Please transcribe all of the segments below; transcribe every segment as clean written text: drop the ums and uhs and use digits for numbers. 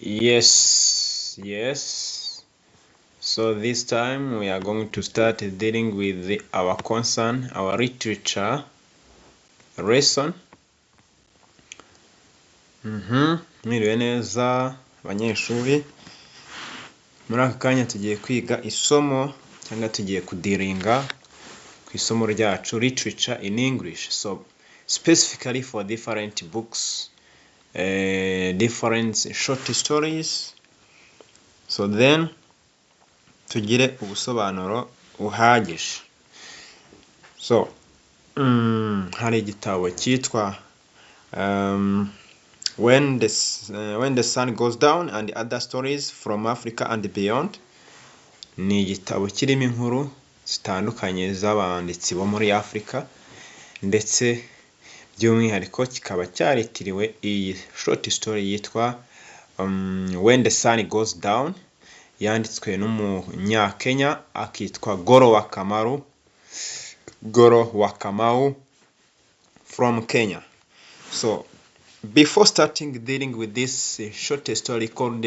Yes. So this time we are going to start dealing with our concern, our literature lesson. Mwiriwe neza abanyeshuri. Muri aka kanya tugiye kwiga isomo cyangwa tugiye kudiringa ku isomo ryacu literature in English. So specifically for different books, different short stories. So then tugire ubusobanuro buhagije. So hari igitabo cyitwa when the sun goes down and other stories from Africa and beyond. Ni igitabo kirimo inkuru zitandukanye z'abanditsi bo muri Africa, ndetse by'umwihariko kikaba cyaritiriwe iyi short story yitwa when the sun goes down, yanditswe n'umunyakenya akitwa Goro Wakamau from Kenya. So before starting dealing with this short story called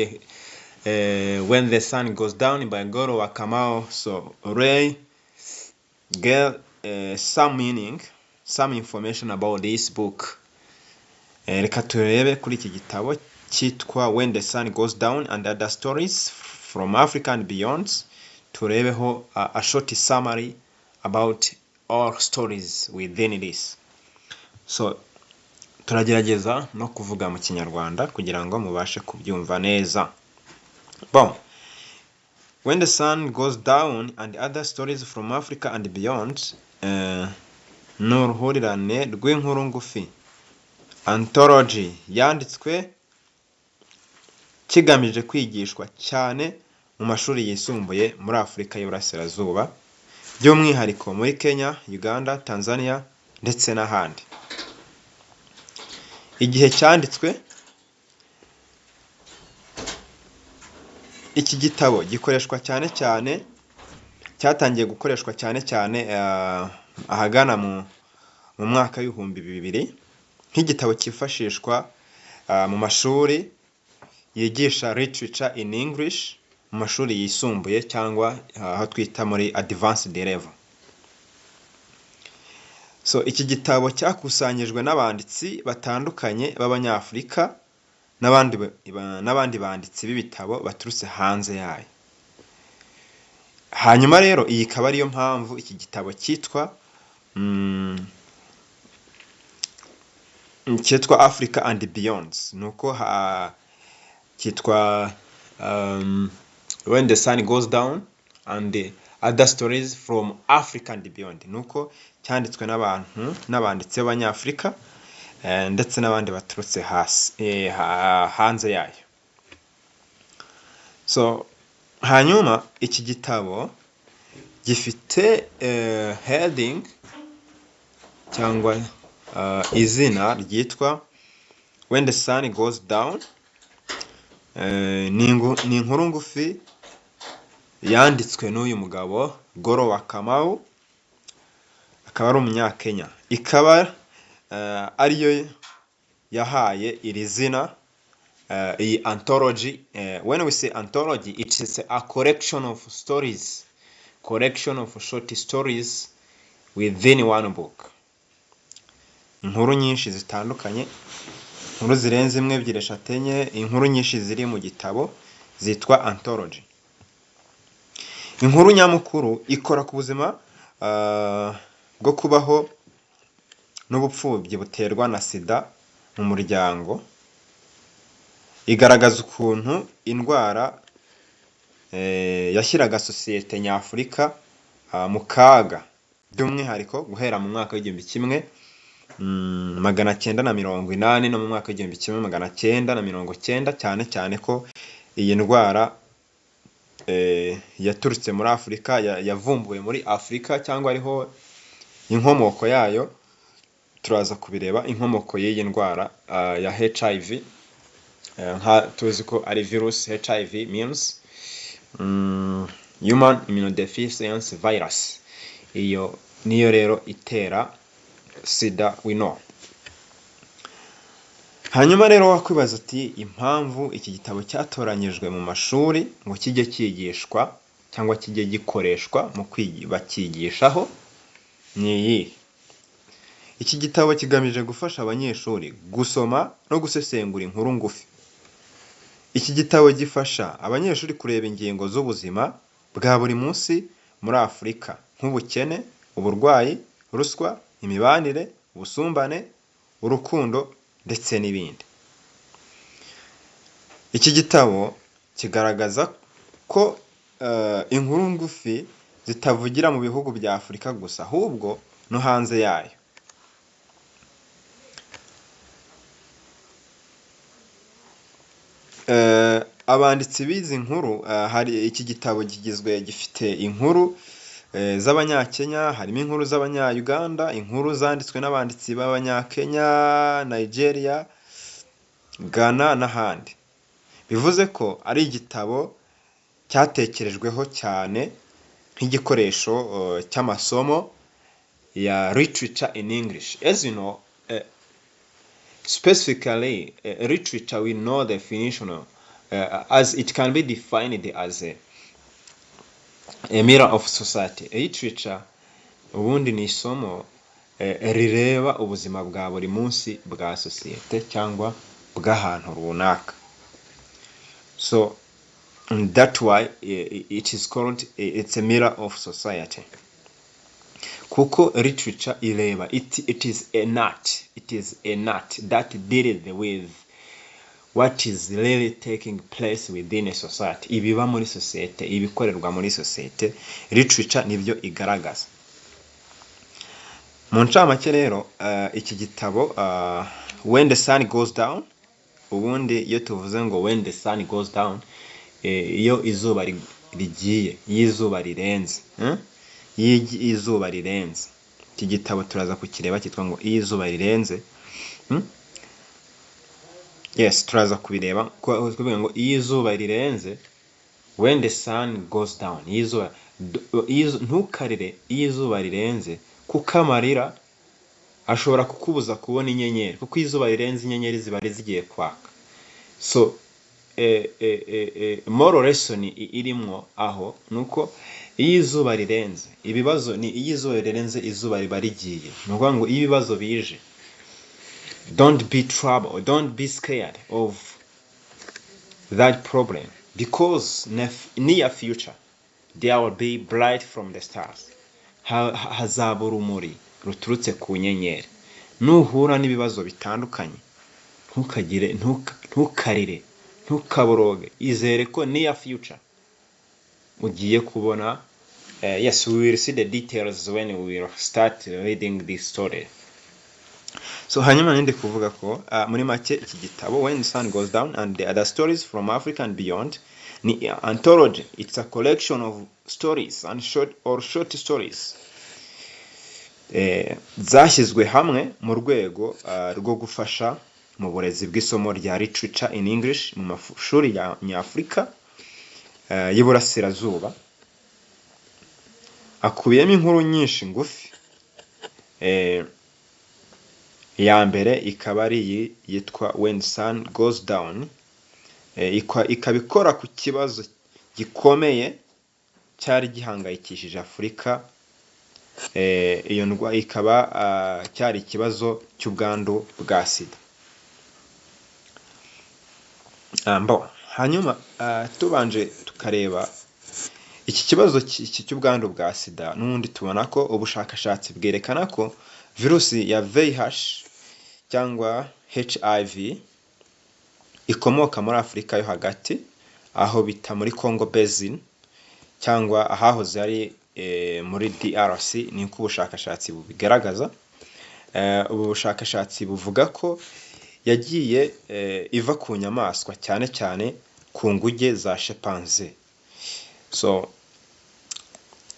When the Sun Goes Down by Goro Wakamau, so Ray get some information about this book. Reka turebe kuri iki gitabo cyitwa When the Sun Goes Down and Other Stories from Africa and Beyond. Turebeho a short summary about all stories within this. So turagerageza no kuvuga mu Kinyarwanda kugira ngo mubashe kubyumva neza. Bon. When the Sun Goes Down and Other Stories from Africa and Beyond, ni uruhurirane rw'inkuru ngufi, anthology yanditswe kigamije kwigishwa cyane mu mashuri yisumbuye muri Afurika y'Iburasirazuba, by'umwihariko muri Kenya, Uganda, Tanzania ndetse n'ahandi. Igihe cyanditswe, iki gitabo gikoreshwa cyatangiye gukoreshwa cyane ahagana mu mwaka w'ibihumbi 2000 nk'igitabo cyifashishwa mu mashuri yigisha literature in English mu mashuri yisumbuye cyangwa aho twita muri advanced level. So iki gitabo cyakusanyijwe n'abanditsi batandukanye b'Abanyafurika n'abandi banditsi b'ibitabo baturutse hanze yayo. Hanyuma rero iyi ikaba ariyo mpamvu iki gitabo cyitwa Africa and Beyond. Nuko cyitwa When the Sun Goes Down and Other Stories from Africa and Beyond. Nuko cyanditswe n'abanditsi b'Abanyafurika ndetse n'abandi baturutse hanze yayo. So hanyuma iki gitabo gifite heading cyangwa izina ryitwa When the Sun Goes Down. Ni inkuru ngufi yanditswe n'uyu mugabo Goro Wakamau, akaba ari umunyakenya. Ikaba ariyo yahaye iri zina iyi anthology. When we say anthology, it is a collection of short stories within one book. Inkuru nyinshi zitandukanye, inkuru zirenze imwe, ebyiri, eshatu, enye, inkuru nyinshi ziri mu gitabo zitwa anthology. Inkuru nyamukuru ikora ku buzima bwo kubaho n'ubupfubyi buterwa na sida mu muryango. Igaragaza ukuntu indwara yashyiraga sosiyete nyafurika mu kaga, by'umwihariko guhera mu mwaka w'1980 no mu mwaka w'1990, cyane ko iyi ndwara yaturutse muri Afurika, yavumbuwe muri Afurika, cyangwa ariho inkomoko yayo. Turaza kubireba inkomoko y'iyi ndwara ya HIV. Tuzi ko ari virus. HIV means human immunodeficiency virus. Iyo niyo rero itera sida we know. hanyuma rero wakwibaza ati impamvu iki gitabo cyatoranyijwe mu mashuri ngo kijye cyigishwa cyangwa kijye gikoreshwa mu bakigishaho ni iyi. Iki gitabo kigamije gufasha abanyeshuri gusoma no gusesengura inkuru ngufi. Iki gitabo gifasha abanyeshuri kureba ingingo z'ubuzima bwa buri munsi muri Afurika nk'ubukene, uburwayi, ruswa, imibanire, ubusumbane, urukundo ndetse n'ibindi. Iki gitabo kigaragaza ko inkuru ngufi zitavugira mu bihugu bya Afurika gusa ahubwo no hanze yayo. Abanditsi b'izi nkuru, hari iki gitabo gifite inkuru z'Abanyakenya, harimo inkuru z'Abanya-Uganda, inkuru zanditswe n'abanditsi b'Abanyakenya, Nigeria, Ghana n'ahandi. Bivuze ko ari igitabo cyatekerejweho cyane nk'igikoresho cy'amasomo ya literature in English. As you know, specifically literature, we know the definition as it can be defined as a mirror of society. Literature ubundi ni isomo rireba ubuzima bwa buri munsi bwa sosiyete cyangwa bw'ahantu runaka. So that's why it is called it's a mirror of society. Kuko literature ireba, it is an art that deals with what is really taking place within a society. Ibiba muri sosiyete, ibikorerwa muri sosiyete, literature nibyo igaragaza. Mu ncamake rero iki gitabo When the Sun Goes Down, ubundi iyo tuvuze ngo when the sun goes down, iyo izuba rigiye, izuba rirenze, izuba rirenze. Iki gitabo turaza kukireba cyitwa ngo izuba rirenze. Yes, turaza kubireba kuvuga ngo izuba rirenze, when the sun goes down. Ntukarire izuba rirenze kuko amarira ashobora kukubuza kubona inyenyeri, kuko izuba rirenze inyenyeri ziba zigiye kwaka. So moral lesson irimo aho nuko izuba rirenze, ibibazo ni izuba rirenze, izuba riba rigiye. Nukuvuga ngo ibibazo bije, don't be troubled, don't be scared of that problem, because near future there will be bright from the stars. Hazaba urumuri ruturutse ku nyenyeri. Nuhura n'ibibazo bitandukanye, ntukarire, ntukaboroge, izere ko near future ugiye kubona. Yes, we will see the details when we will start reading this story. So hanyuma nende kuvuga ko muri make iki gitabo When the Sun Goes Down and the Other Stories from Africa and Beyond ni anthology. It's a collection of stories and short stories zashyizwe hamwe mu rwego rwo gufasha mu burezi bw'isomo rya literature in English mu mashuri ya Nyafurika y'Iburasirazuba. Akubiyemo inkuru nyinshi ngufi. Ya mbere ikaba ari yitwa When the Sun Goes Down, ikabikora ku kibazo gikomeye cyari gihangayikishije Afurika. Iyo ndwara ikaba cyari ikibazo cy'ubwandu bwa sida. Hanyuma tubanje tukareba iki kibazo cy'ubwandu bwa sida, n'ubundi tubona ko ubushakashatsi bwerekana ko virusi ya VIH cyangwa HIV ikomoka muri Afurika yo hagati, aho bita muri Congo Basin cyangwa ahahoze ari muri DRC. Niko ubushakashatsi bubigaragaza. Ubu bushakashatsi buvuga ko yagiye iva ku nyamaswa, cyane cyane ku nguge za chimpanzee, so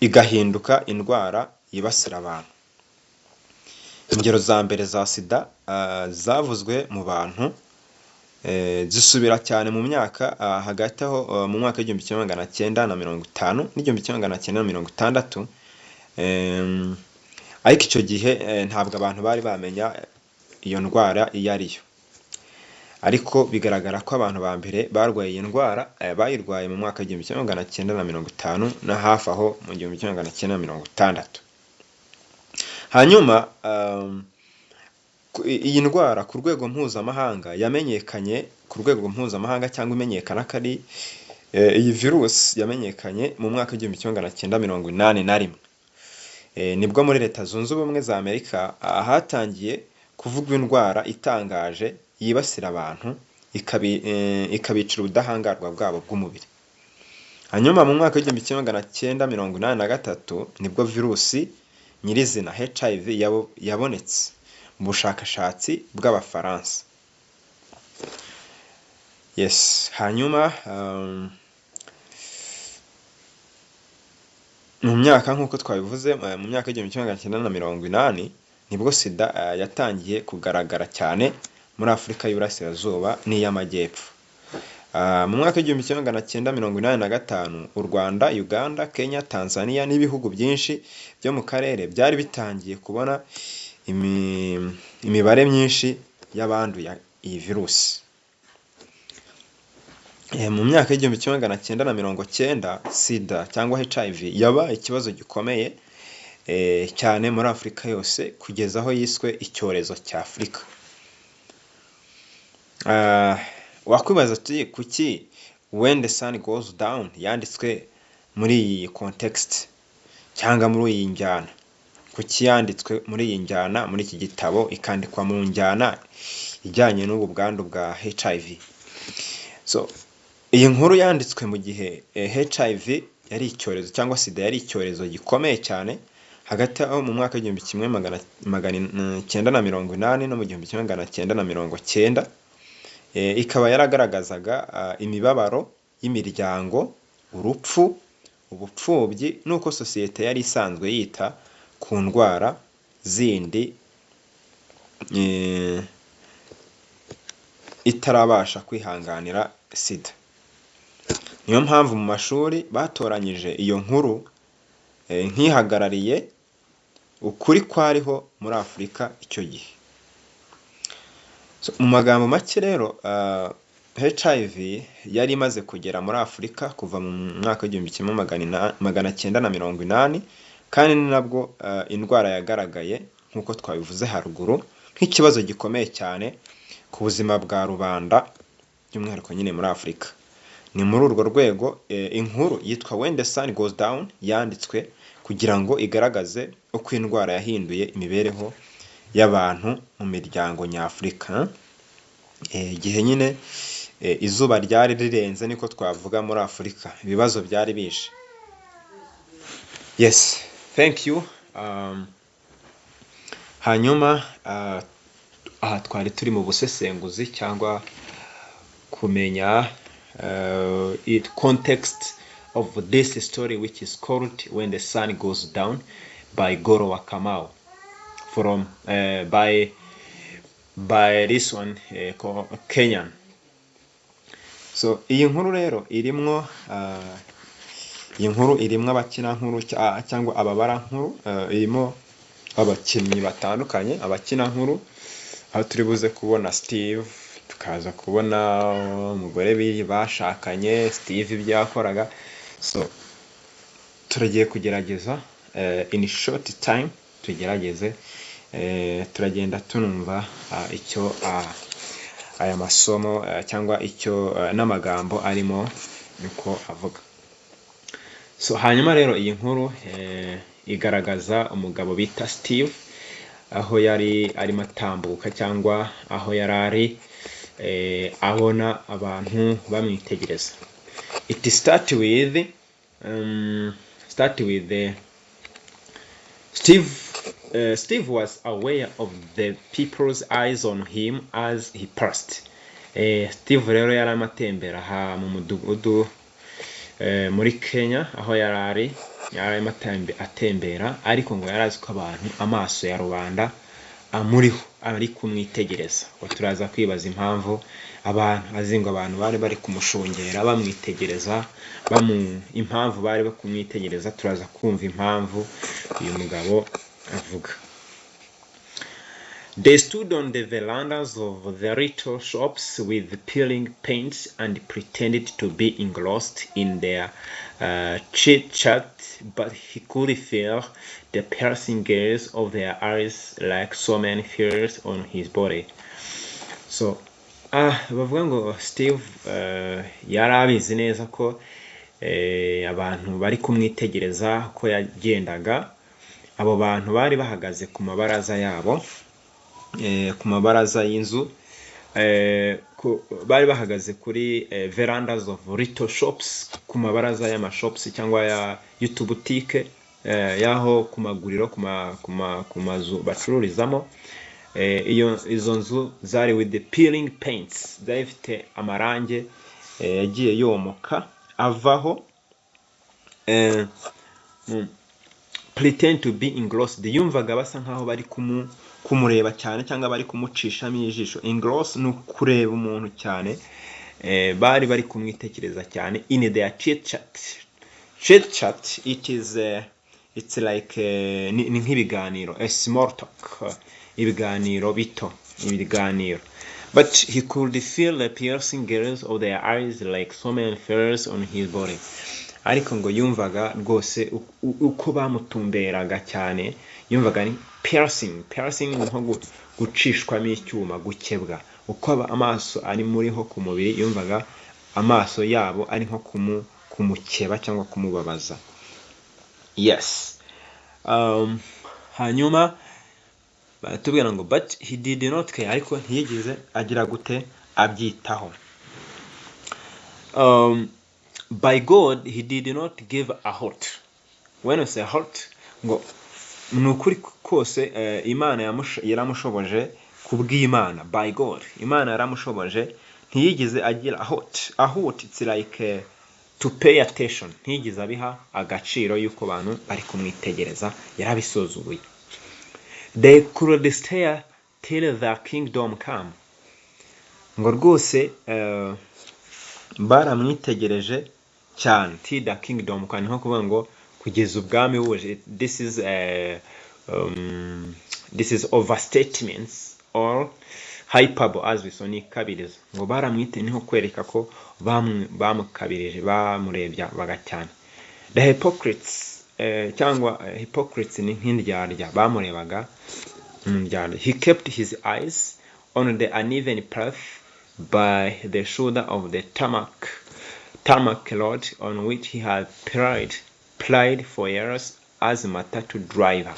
igahinduka indwara yibasira abantu. Ingero za mbere za sida zavuzwe mu bantu zisubira cyane mu myaka hagati aho mu mwaka w'1950 n'1960. Ariko icyo gihe ntabwo abantu bari bamenya iyo ndwara iyo ariyo. ariko bigaragara ko abantu ba mbere barwaye iyi ndwara bayirwaye mu mwaka w'igihumbi kimwe magana cyenda na mirongo itanu na hafi aho mu gihumbi kimwe magana cyenda na mirongo itandatu. Hanyuma iyi ndwara ku rwego mpuzamahanga yamenyekanye ku rwego mpuzamahanga cyangwa imenyekana ko ari iyi virusi yamenyekanye mu mwaka w'igihumbi kimwe magana cyenda mirongo inani na rimwe. Nibwo muri Leta Zunze Ubumwe za Amerika hatangiye kuvugwa indwara itangaje yibasira abantu ikabicira ubudahangarwa bwabo bw'umubiri. Hanyuma mu mwaka w'igihumbi kimwe magana cyenda mirongo inani na gatatu nibwo virusi nyirizina HIV yabonetse mu bushakashatsi bw'Abafaransa. Yes, hanyuma mu myaka nk'uko twabivuze mu myaka y'igihumbi kimwe magana cyenda na mirongo inani nibwo sida yatangiye kugaragara cyane muri Afurika y'Iburasirazuba n'iy'Amajyepfo. Mu mwaka w'igihumbi kimwe magana cyenda mirongo inani na gatanu u Rwanda, Uganda, Kenya, Tanzania n'ibihugu byinshi byo mu karere byari bitangiye kubona imibare myinshi y'abanduye iyi virusi. Mu myaka y'igihumbi kimwe magana cyenda na mirongo cyenda sida cyangwa HIV yabaye ikibazo gikomeye cyane muri Afurika yose kugeza aho yiswe icyorezo cya Afurika. Wakwibaza ati kuki when the sun goes down yanditswe muri iyi context cyangwa muri iyi njyana, kuki yanditswe muri iyi njyana muri iki gitabo ikandikwa mu njyana ijyanye n'ubu bwandu bwa HIV. So iyi nkuru yanditswe mu gihe HIV yari icyorezo cyangwa sida yari icyorezo gikomeye cyane hagati aho mu mwaka w'igihumbi kimwe magana cyenda na mirongo inani no mu gihumbi kimwe magana cyenda na mirongo cyenda. Ikaba yaragaragazaga imibabaro y'imiryango, urupfu, ubupfubyi n'uko sosiyete yari isanzwe yita ku ndwara zindi itarabasha kwihanganira sida. Niyo mpamvu mu mashuri batoranyije iyo nkuru nk'ihagarariye ukuri kwariho muri Afurika icyo gihe. Mu magambo make rero HIV yari imaze kugera muri Afurika kuva mu mwaka w'igihumbi kimwe magana cyenda na mirongo inani, kandi ni nabwo indwara yagaragaye nk'uko twabivuze haruguru nk'ikibazo gikomeye cyane ku buzima bwa rubanda by'umwihariko nyine muri Afurika. Ni muri urwo rwego inkuru yitwa When the Sun Goes Down yanditswe kugira ngo igaragaze uko indwara yahinduye imibereho y'abantu mu miryango nyafurika. Igihe nyine izuba ryari rirenze niko twavuga muri Afurika, ibibazo byari bishe. Yes, thank you. Hanyuma aha twari turi mu busesenguzi cyangwa kumenya context of this story, which is called When the Sun Goes Down by Goro wa Kamau from by this one Kenyan. So iyi nkuru rero irimwo abakina nkuru cyangwa ababara nkuru, irimo abakinnyi batandukanye, abakina nkuru aho turi buze kubona Steve, tukaza kubona umugore bashakanye Steve ibyo yakoraga. So turagiye kugerageza in short time tugerageze turagenda tunumva icyo aya masomo cyangwa icyo n'amagambo arimo niko avuga. So hanyuma rero iyi nkuru igaragaza umugabo bita Steve aho yari arimo atambuka cyangwa aho yarari abona abantu bamwitegereza. It start with Steve was aware of the people's eyes on him as he passed. Steve rero yari amatembera mu mudugudu muri Kenya aho yarari atembera, ariko ngo yarazi ko abantu amaso ya rubanda amuriho ari kumwitegereza. Turaza kwibaza impamvu abantu bari kumushungera bamwitegereza, impamvu bari kumwitegereza. Turaza kumva impamvu uyu mugabo avuga. They stood on the verandas of the retail shops with peeling paints and pretended to be engrossed in their chit-chat, but he could feel the piercing gaze of their eyes like so many fears on his body. So bavuga ngo Steve yari abizi neza ko abantu bari kumwitegereza ko yagendaga. Abo bantu bari bahagaze ku mabaraza yabo, ku mabaraza y'inzu, bari bahagaze kuri verandas of retail shops, ku mabaraza y'amashops cyangwa y'utubutike, yaho ku maguriro, ku mazu bacururizamo. Izo nzu zari with the peeling paints, zari zifite amarange yagiye yomoka avaho. Pretend to be engrossed, yumvaga basa nkaho bari kumureba cyane cyangwa bari kumucishamo ijisho. Engross ni kureba umuntu cyane, bari kumwitekereza cyane. In their chit-chat, it's like ni nk'ibiganiro, a small talk, ibiganiro bito, ibiganiro. But he could feel the piercing gaze of their eyes like so many feathers on his body. Ariko ngo yumvaga rwose uko bamutumberaga cyane, yumvaga ni piercing nko gucishwamo icyuma, gukebwa. Uko amaso ari muriho ku mubiri, yumvaga amaso yabo ari nko kumukeba cyangwa kumubabaza. Yes. Hanyuma baratubwira ngo but he did not care, ariko ntiyigeze agira gute abyitaho. By God, he did not give a halt. When I say halt, ngo nukuri kose Imana yaramushoboje kubw'Imana. By God, Imana yaramushoboje, ntiyigeze agira a halt. A halt, it's like to pay attention. Ntiyigeze abiha agaciro yuko abantu bari kumwitegereza, yarabisozuye. They could stay till the kingdom come. Ngo rwose baramwitegereje cyane, till the kingdom, kandi nko kuvuga ngo kugeza ubwami buje. This is overstatements or hyperbole, as we saw ni kabiriza. Ngo baramwite niho kwereka ko bamukabirije, bamurebya bagacyane. The hypocrites, cyangwa hypocrites ni nk'indyarya, bamurebaga ndyarya. He kept his eyes on the uneven path by the shoulder of the tarmac road on which he had plied for years as a matatu driver.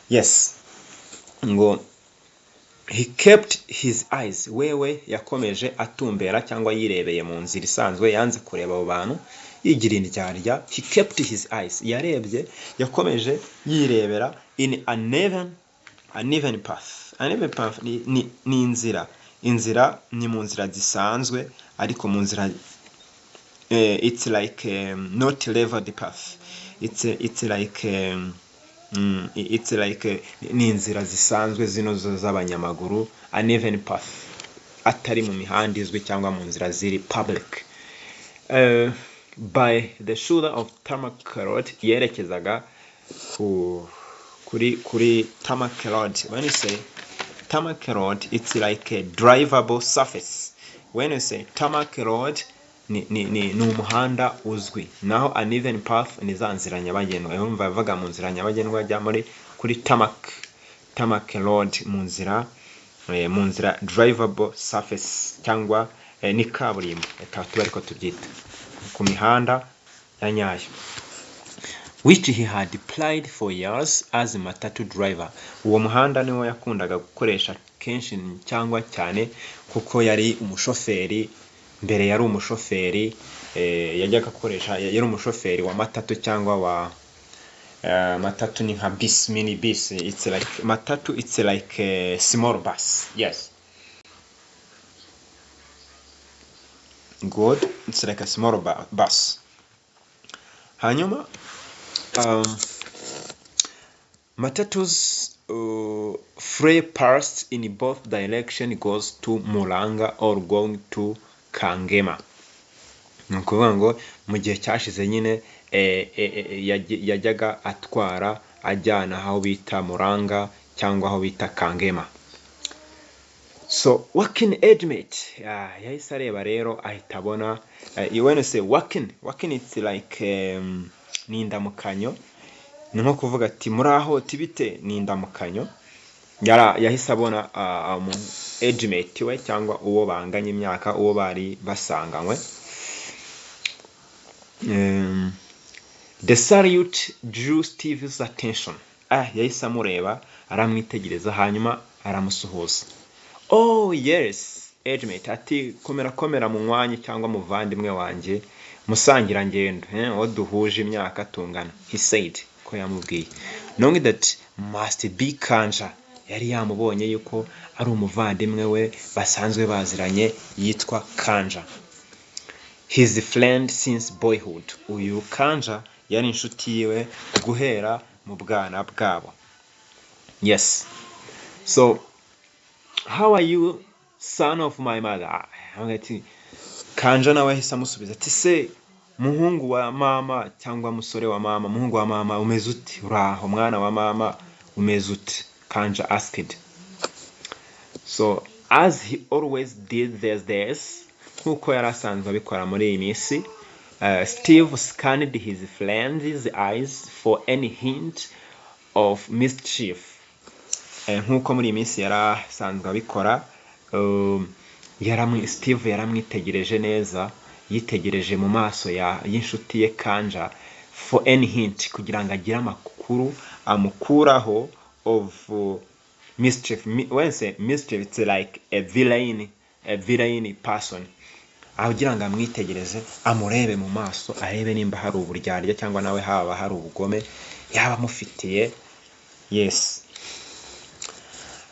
Yes. Ngo he kept his eyes, wewe yakomeje atumbera cyangwa yirebeye mu nzira isanzwe, yanze kureba abo bantu yigira indyarya. He kept his eyes, yarebye, yakomeje yirebera in uneven path. Uneven path ni inzira ni mu nzira zisanzwe, ariko mu nzira it's like not leveled path. It's like ni inzira zisanzwe zino z'abanyamaguru, uneven path, atari mu mihanda izwi cyangwa mu nzira ziri public. By the shoulder of tarmac road, yerekezaga kuri tarmac road. When you say tarmac road, it's like a drivable surface. When you say tarmac road, ni umuhanda uzwi. Naho uneven path ni za nzira nyabagendwa. Yumva bavuga mu nzira nyabagendwa ajya kuri tarmac road, mu nzira drivable surface, cyangwa ni kaburimbo, reka tube ariko tubyita ku mihanda ya nyayo. Which he had plied for years as a matatu driver. Uwo muhanda niwo yakundaga gukoresha kenshi cyangwa cyane, kuko yari umushoferi. Mbere yari umushoferi, yajyaga akoresha, yari umushoferi wa matatu cyangwa wa matatu ni nka bus, mini bus. It's like matatu, it's like a small bus. Yes. Good. It's like a small bus. Hanyuma Matatu's free pass in both direction goes to Muranga or going to Kangema. Nukuvuga ngo mu gihe cyashize nyine yajyaga atwara ajyana aho bita Muranga cyangwa aho bita Kangema. So working age mate, yahise areba rero ahita abona, when you say working it's like ni indamukanyo, ni nko kuvuga ati muraho tibite, ni indamukanyo. Yahise abona age mate we cyangwa uwo banganye imyaka, uwo bari basanganywe. The salute drew Steve's attention. Yahise amureba, aramwitegereza, hanyuma aramusuhuza. Oh yes, age mate, ati komera mu mwanya cyangwa muvandimwe wanjye, musangira ngendo, uwo duhuje imyaka tungana. He said, ko yamubwiye. Knowing that must be Kanja, yari yamubonye yuko ari umuvandimwe we basanzwe baziranye, yitwa Kanja. His friend since boyhood. Uyu Kanja yari inshuti yiwe guhera mu bwana bwabo. Yes. So, how are you, son of my mother? Kanja nawe ahise amusubiza ati, se muhungu wa mama cyangwa musore wa mama, muhungu wa mama umeze uti? Uraho mwana wa mama umeze uti? Kanja asked. So, as he always did these days, nkuko yari asanzwe abikora muri iyi minsi, Steve scanned his friend's eyes for any hint of mischief. Nkuko muri iyi minsi yari asanzwe abikora, Steve yaramwitegereje neza, yitegereje mu maso y'inshuti ye Kanja for any hint, kugira ngo agire amakuru amukuraho of mischief. When say mischief, it's like a villain person. Kugira ngo amwitegereze, amurebe mu maso, arebe nimba hari uburyarya cyangwa nawe haba hari ubugome yaba amufitiye. Yes,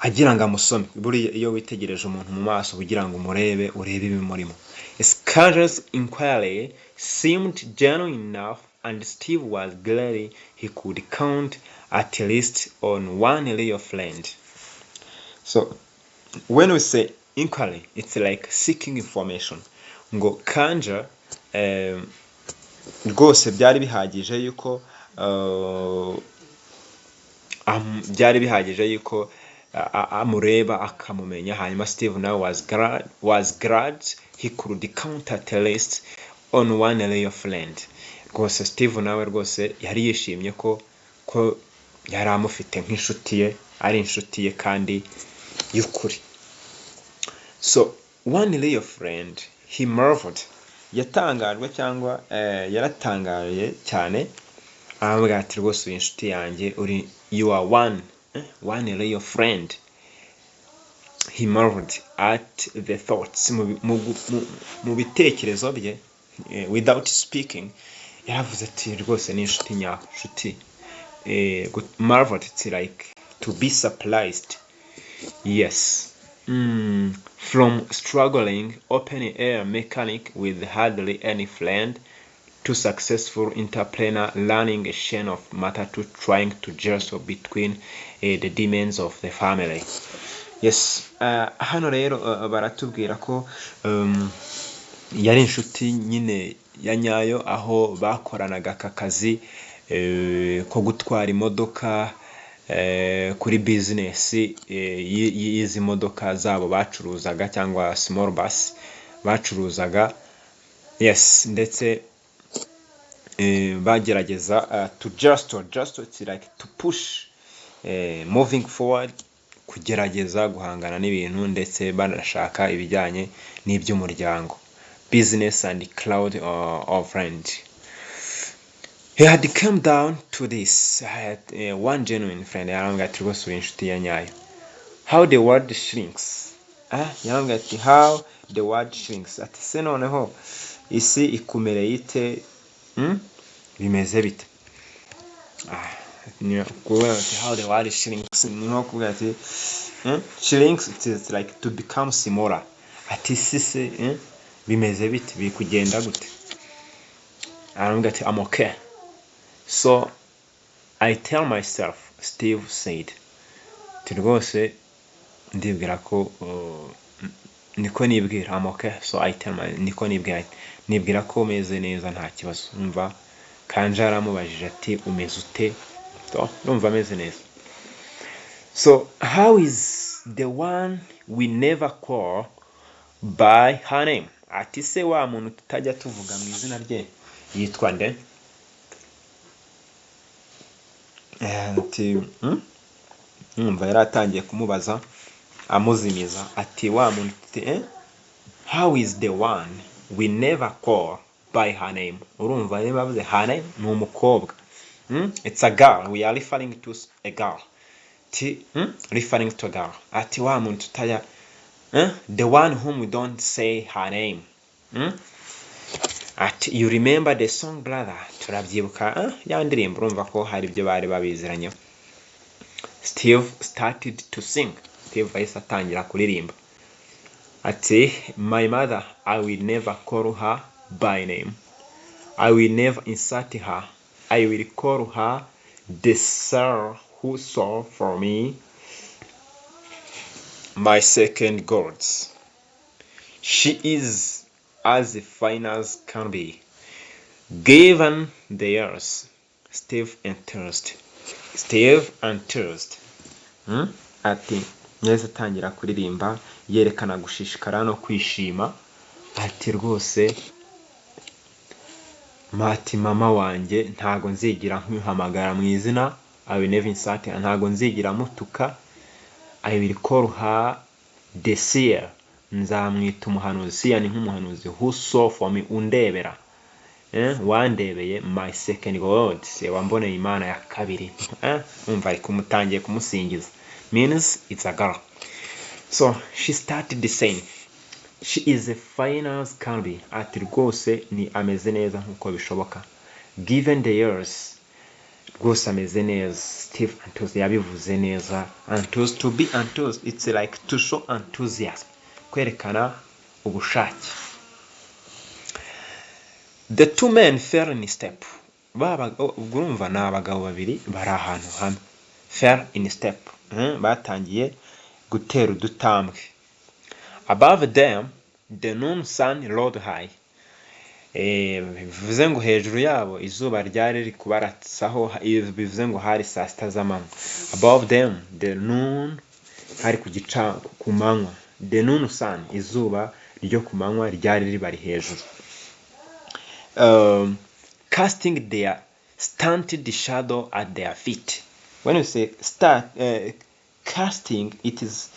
agira ngo amusome. Buri iyo witegereje umuntu mu maso kugira ngo umurebe, urebe ibimurimo. Kanja's inquiry seemed genuine enough, and Steve was glad he could count at least on one real friend. So when we say inquiry, it's like seeking information. Ngo Kanja rwose byari bihagije yuko amureba akamumenya. Hanyuma Steve now was glad he could count at least on one real friend. Rwose Steve nawe rwose yari yishimye ko yari amufite nk'inshuti ye, ari inshuti ye kandi y'ukuri. So one real friend, he marveled. Yatangajwe cyangwa yaratangaye cyane, aravuga ati rwose uri inshuti yanjye, you are one real friend. He marveled at the thoughts, mu bitekerezo bye, without speaking, yaravuze ati rwose ni inshuti nyanshuti. Marveled, it's like to be surprised. Yes. From struggling open-air mechanic with hardly any friend to successful entrepreneur running a chain of matatu, trying to jostle between the demands of the family. Yes, hano rero baratubwira ko yari inshuti nyine ya nyayo, aho bakoranaga aka kazi ko gutwara imodoka kuri business y'izi modoka zabo bacuruzaga, cyangwa small bus bacuruzaga. Yes, ndetse bagerageza to just it's like to push moving forward, kugerageza guhangana n'ibintu, ndetse banashaka ibijyanye n'iby'umuryango, business and cloud of rent. He had come down to this. I had one genuine friend. Yarambwira ati rwose uri inshuti ya nyayo. How the world shrinks. Yarambwira ati how the world shrinks. Ati se noneho isi ikumereye ite? Bimeze bite? How the world shrinks. Nko kuvuga ati shrinks, it's like to become smaller. Ati se bimeze bite? Biri kugenda gute? Yarambwira ati I'm okay. So I tell myself, Steve said, rwose ndibwira ko niko nibwira, I'm okay. So I tell niko nibwira ko meze neza nta kibazo. Umva Kanja aramubajije ati umeze ute? Ndumva meze neza. So how is the one we never call by her name? Ati se wa muntu tutajya tuvuga mu izina rye yitwa nde? Ati numva yaratangiye kumubaza amuzimiza ati wa muntu how is the one we never call by her name? Urumva rero bavuze her name ni umukobwa. It's a girl. We are referring to a girl. Referring to a girl. Ati wa muntu tutajya the one whom we don't say her name. Ati you remember the song brother? Turabyibuka ya ndirimbo. Urumva ko hari ibyo bari babiziranye. Steve started to sing. Steve ahise atangira kuririmba. Ati my mother, I will never call her by name. I will never insult her. I will call her the sir who saw for me my second gods. She is as fine as can be. Given the years, Steve enthused. Ati neza atangira kuririmba yerekana gushishikara no kwishima. Ati rwose mati mama wanjye ntago nzigira nkuhamagara mu izina. I will never insult her. Ntago nzigira mutuka. I will call her the seer. Nzamwita umuhanuzi. Seer ni nk'umuhanuzi. Who saw for me, undebera. Wandebeye my second god. Se wamboneye imana ya kabiri. Umva ari kumutangiye kumusingiza. Means it's a girl. So she started saying, she is a fine as can be. Ati rwose ni ameze neza nkuko bishoboka. Given the years, rwose ameze neza. Steve enthused yabivuze neza. Enthused, to be enthused, it's like to show enthusiasm. Kwerekana ubushake. The two men fell in step. Urumva ni abagabo babiri bari ahantu hamwe. Fell in step. Batangiye gutera udutambwe. Above them, the noon sun rode high. Bivuze ngo hejuru yabo izuba ryari riri kubaratsaho. Bivuze ngo hari saa sita z'amanywa. Above them, the noon, hari ku manywa. The noon sun, izuba ryo ku manywa ryari ribari hejuru. Casting their stunted shadow at their feet. When you say casting, it is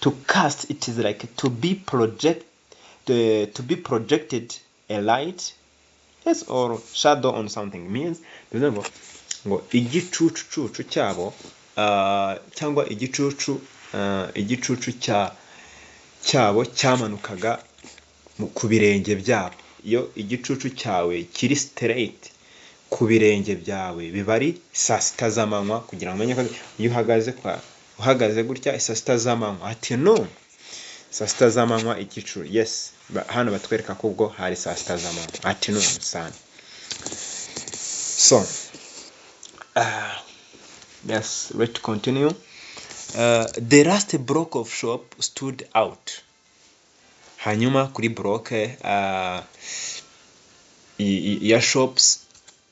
to cast. It is like to be projected a light, yes, or shadow on something. Means ngo igicucu cyabo cyangwa igicucu cyabo cyamanukaga ku birenge byabo. Iyo igicucu cyawe kiri straight ku birenge byawe biba ari saa sita z'amanywa, kugira ngo umenye ko iyo uhagaze gutya saa sita z'amanywa. Ati no, saa sita z'amanywa igicucu. Yes, hano batwereka ko ubwo hari saa sita z'amanywa. Ati no sana. So yes, let's continue. The last block of shop stood out. Hanyuma kuri bloke ya shops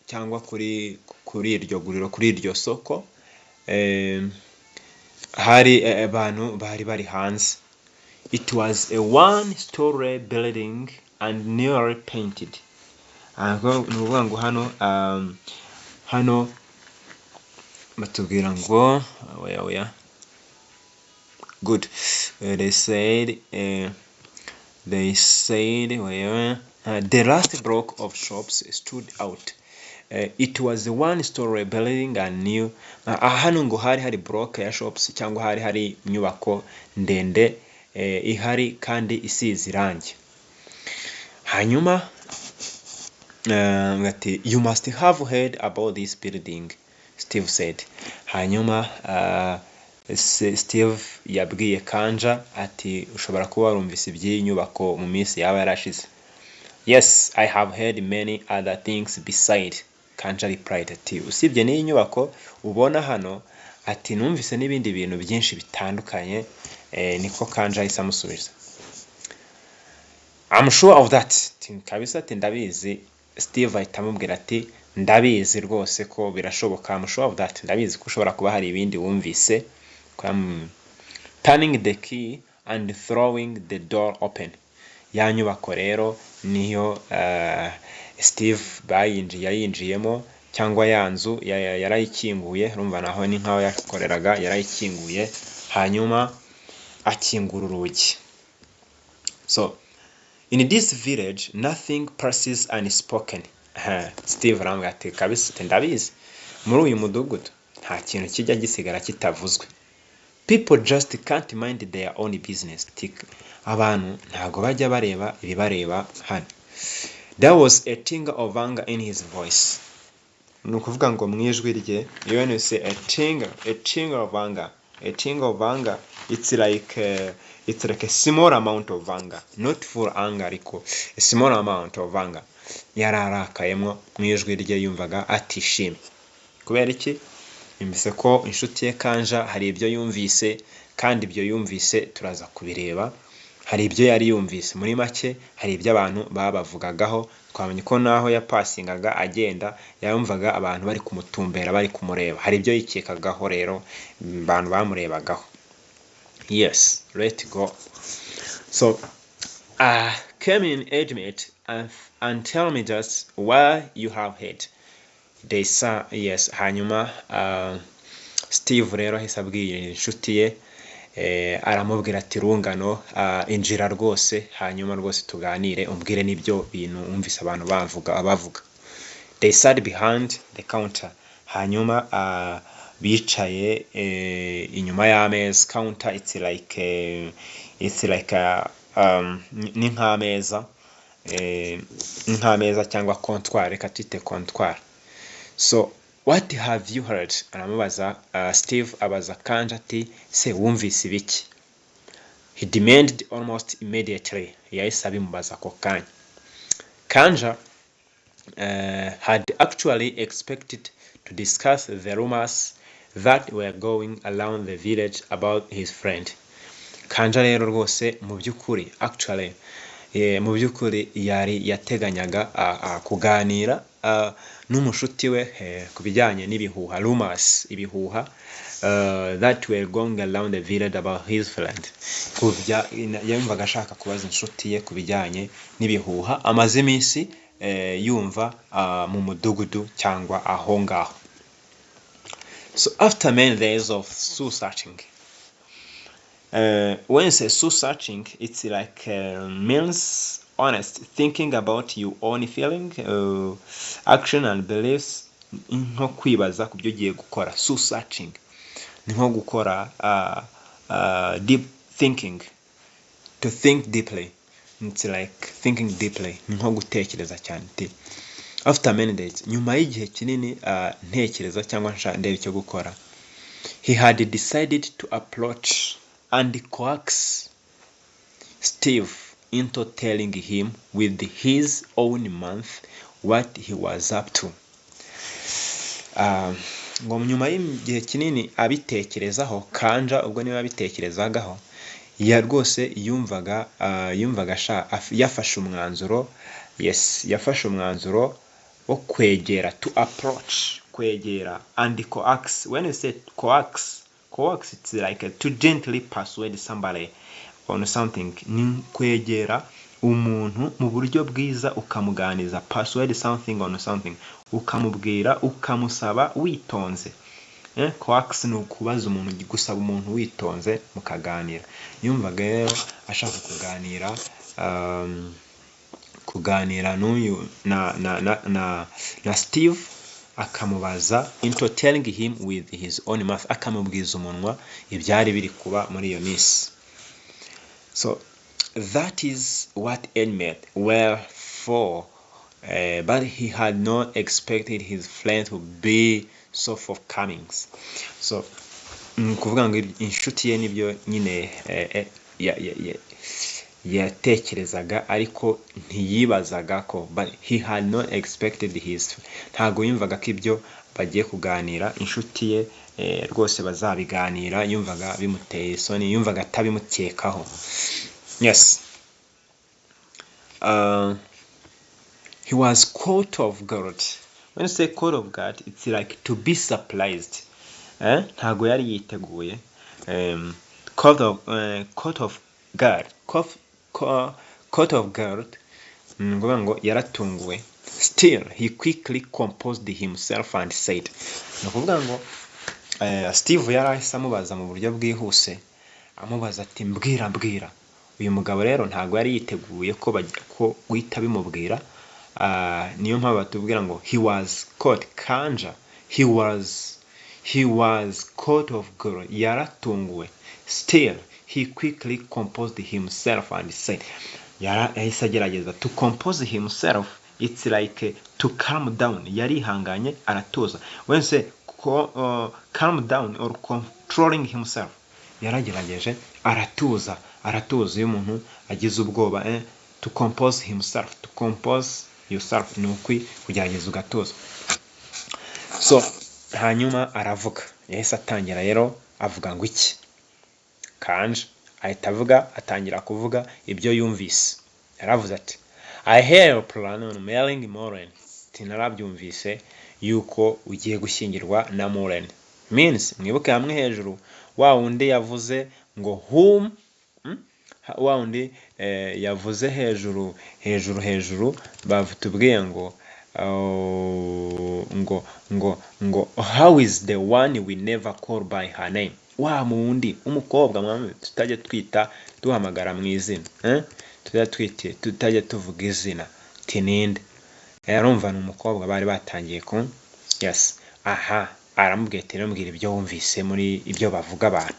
cyangwa kuri iryo guriro, kuri iryo soko, hari abantu bari hanze. It was a one-story building and newly painted. Nuvuga ngo hano batubwira ngo oya good. They said the last block of shops stood out. It was a one-story building and new. Hano ngo hari block ya shops cyangwa hari inyubako ndende ihari kandi isize irangi. Hanyuma ngati you must have heard about this building, Steve said. Hanyuma Steve yabwiye Kanja ati ushobora kuba warumvise iby'iyi nyubako mu minsi yaba yarashize. Yes, I have heard many other things beside, Kanja replied. Ati usibye n'iyi nyubako ubona hano, ati numvise n'ibindi bintu byinshi bitandukanye. Niko Kanja ahise amusubiza. I'm sure of that. Kabisa ati ndabizi. Steve ahita amubwira ati ndabizi rwose ko birashoboka. I'm sure of that. Ndabizi ko ushobora kuba hari ibindi wumvise turning the key and throwing the door open. Ya nyubako rero niyo Steve yayinjiyemo, cyangwa ya nzu yarayikinguye, urumva naho ni nkaho yakoreraga, yarayikinguye hanyuma akingura urugi. So in this village nothing passes unspoken. Steve arambwira ati kabisa ndabizi, muri uyu mudugudu nta kintu kijya gisigara kitavuzwe. People just can't mind their own business. Abantu ntago bajya bareba ibibareba hano. There was a tingle of anger in his voice. Ni ukuvuga ngo mu ijwi rye, when you say a tingle of anger, it's like a small amount of anger, not full anger, ariko a small amount of anger. Yararakayemo mu ijwi rye, yumvaga atishimye. Kubera iki? Yumvise ko inshuti ye Kanja hari ibyo yumvise, kandi ibyo yumvise turaza kubireba. Hari ibyo yari yumvise, muri make hari ibyo abantu babavugagaho. Twamenye ko naho yapasingaga agenda yumvaga abantu bari kumutumbera, bari kumureba. Hari ibyo yikekagaho rero abantu bamurebagaho. Yes, let's go. So came in admit and tell me just why you have heard. They saw, yes. Hanyuma Steve rero ahise abwiye inshuti ye, aramubwira ati rungano, injira rwose, hanyuma rwose tuganire, umbwire n'ibyo bintu umvise abantu bavuga. They sat behind the counter. Hanyuma bicaye inyuma y'ameza. Counter, it's like ni nk'ameza cyangwa comptoir, reka twite comptoir. So what have you heard? Aramubaza Steve abaza Kanja ati se wumvise ibiki? He demanded almost immediately. Yahise abimubaza ako kanya. Kanja had actually expected to discuss the rumors that were going around the village about his friend. Kanja rero rwose mu by'ukuri yari yateganyaga kuganira n'umushuti we ku bijyanye n'ibihuha, rumors, ibihuha that were going around the village about his friend. Yumvaga ashaka kubaza inshuti ye ku bijyanye n'ibihuha amaze iminsi yumva mu mudugudu cyangwa aho ngaho. So after many days of soul searching, when you say soul searching, it's like means honest thinking about your own feeling, action and beliefs. Nko kwibaza ku byo ugiye gukora. Soul searching ni nko gukora deep thinking, to think deeply. It's like thinking deeply, ni nko gutekereza cyane. After many days, nyuma y'igihe kinini ntekereza cyangwa ndeba icyo gukora, he had decided to approach and coax Steve into telling him with his own mouth what he was up to. Ngo nyuma y'igihe kinini abitekerezaho, Kanja ubwo niwe abitekerezagaho, ya rwose yumvaga yafashe umwanzuro. Yes, yafashe umwanzuro wo kwegera, to approach, kwegera, and coax. When you say coax, it's like to gently persuade somebody on something. Ni kwegera umuntu mu buryo bwiza ukamuganiza, persuade something on something, ukamubwira, ukamusaba witonze. Coax ni ukubaza umuntu, gusaba umuntu witonze mukaganira. Yumvaga rero ashaka kuganira n'uyu na Steve, akamubaza into telling him with his own mouth, akamubwiza umunwa ibyari biri kuba muri iyo minsi. So that is what Edmund were for, but he had not expected his friend to be so forthcoming. So kuvuga ngo inshuti ye nibyo nyine yatekerezaga, ariko ntiyibazaga ko, but he had not expected his, ntago yumvaga ko ibyo bagiye kuganira inshuti ye rwose bazabiganira. Yumvaga bimuteye isoni, yumvaga atabimukekaho. Yes, he was caught off guard. When you say caught off guard, it's like to be surprised. Ntago yari yiteguye, court of guard, court of guard, ngombwa ngo yaratunguwe. Still he quickly composed himself and said, ni ukuvuga ngo Steve yarahise amubaza mu buryo bwihuse, amubaza ati mbwira uyu mugabo rero ntabwo yari yiteguye ko guhita bimubwira. Niyo mpamvu batubwira ngo he was caught kanja, he was caught of girl, yaratunguwe. Still he quickly composed himself and said, yahise agerageza to compose himself, it's like to calm down, yarihanganye aratuza. When say calm down or controlling himself, yaragerageje aratuza. Iyo umuntu agize ubwoba, to compose himself, to compose yourself ni kugerageza ugatuza. So hanyuma aravuga, yahise atangira rero avuga ngo iki, kanje ahita atangira kuvuga ibyo yumvise. Yaravuze ati I hear you plan on marrying Maureen. Tinarabyumvise yuko ugiye gushyingirwa na Maureen. Means mwibuke hamwe hejuru wa wundi yavuze ngo whom, wa wundi yavuze hejuru batubwiye ngo how is the one we never call by her name. Wa wundi umukobwa mwami tutajya twita duhamagara mu izina, tutajya tuvuga izina tininde. Yarumva ni umukobwa bari batangiye ku yes. Aramubwira ati mbwira ibyo wumvise muri ibyo bavuga abantu.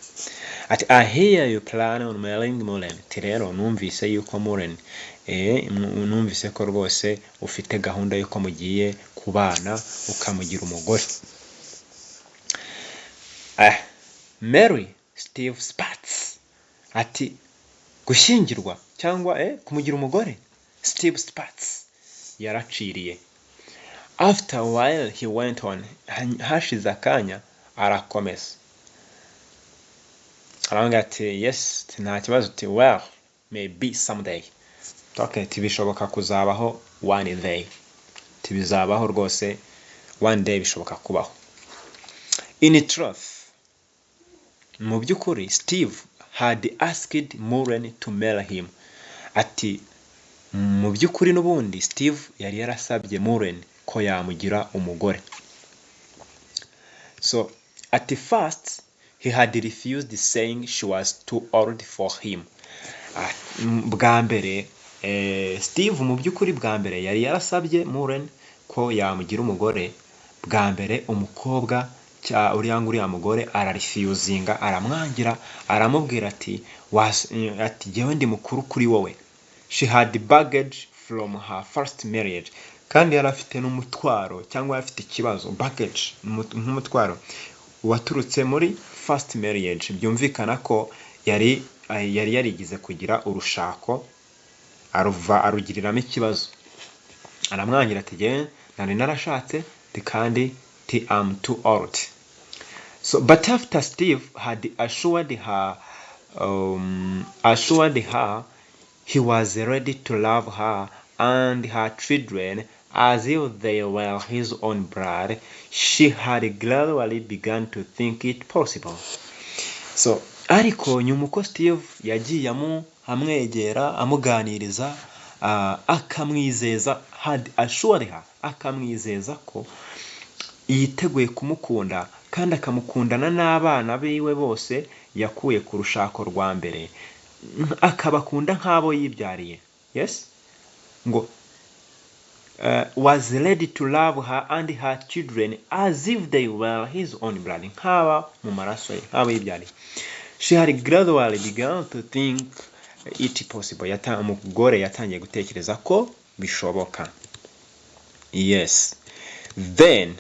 Ati I hear you plan on marrying Maureen. Rero numvise yuko Maureen numvise ko rwose ufite gahunda yuko mugiye kubana ukamugira umugore. Mary Steve Spatz ati gushyingirwa cyangwa kumugira umugore. Steve Spatz yaraciriye. After a while he went on, hashize akanya arakomeza aravuga ati yes, nta kibazo, ati well maybe someday. Okay, tibishoboka kuzabaho one day, tibizabaho rwose one day, bishoboka kubaho. In truth, mu byukuri Steve had asked Maureen to marry him. Ati mu byukuri n'ubundi Steve yari yarasabye Maureen ko yamugira umugore. So at first he had refused, saying she was too old for him. Bwa mbere Steve mu byukuri bwa mbere yari yarasabye Maureen ko yamugira umugore. Bwa mbere umukobwa uriya mugore ararefusinga, aramwangira, aramubwira ati jyewe ndi mukuru kuri wowe. She had baggage from her first marriage. Kandi yari afite n'umutwaro cyangwa afite ikibazo, baggage nk'umutwaro waturutse muri first marriage. Byumvikana ko yari yarigize kugira urushako arugiriramo ikibazo. Aramwangira ati jyewe nari narashatse kandi I'm too old. So but after Steve had assured her he was ready to love her and her children as if they were his own blood, she had gradually begun to think it possible. So ariko nyuma uko Steve yagiye amwegera amuganiriza, akamwizeza, had assured her, akamwizeza ko yiteguye kumukunda kandi akamukundana n'abana biwe bose yakuye ku rushako rwa mbere, akabakunda nk'abo yibyariye. Yes, ngo was ready to love her and her children as if they were his own blood, nk'aba mu maraso ye, nk'abo yibyariye. She had gradually begun to think it possible. Umugore yatangiye gutekereza ko bishoboka. Yes. Then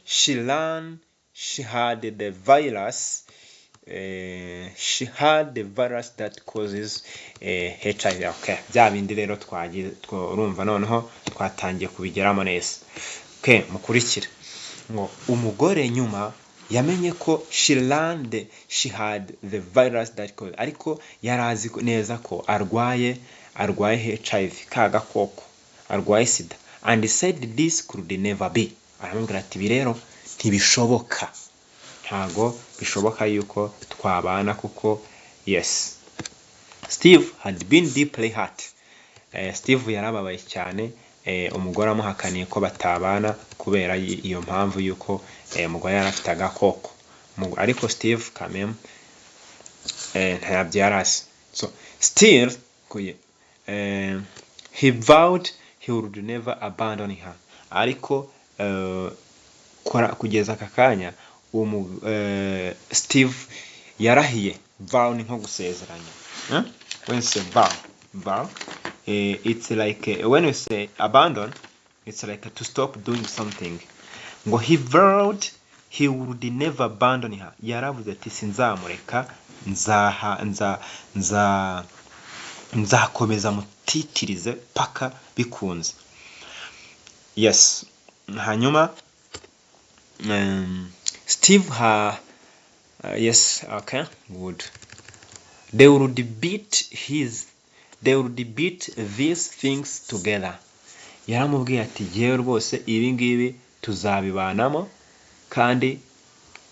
she learned she had the virus. She had the virus that causes HIV. Okay, bya bindi rero twurumva noneho twatangiye kubigeramo neza. Okay, mukurikira ngo umugore nyuma yamenye ko she learned she had the virus that causes, ariko yarazi neza ko arwaye HIV, kagakoko, arwaye sida, and said this could never be. Aramubwira ati birero ntibishoboka, ntago bishoboka yuko twabana kuko yes Steve had been deeply hurt. Steve yarababaye cyane umugore amuhakaniye ko batabana kubera iyo mpamvu yuko umugore yarafite agakoko ariko Steve kamem ntayabyarase. So still he vowed he would never abandon her. Ariko kugeza aka kanya Steve yarahiye. Vow ni nko gusezeranya. When you say vow, it's like when you say abandon, it's like to stop doing something. Ngo he vowed he would never abandon her. Yaravuze ati sinzamureka, nzakomeza mutitirize paka bikunze. Yes. Hanyuma Steve yes, okay, good. They would beat these things together. Yaramubwiye ati yewe rwose ibi ngibi tuzabibanamo kandi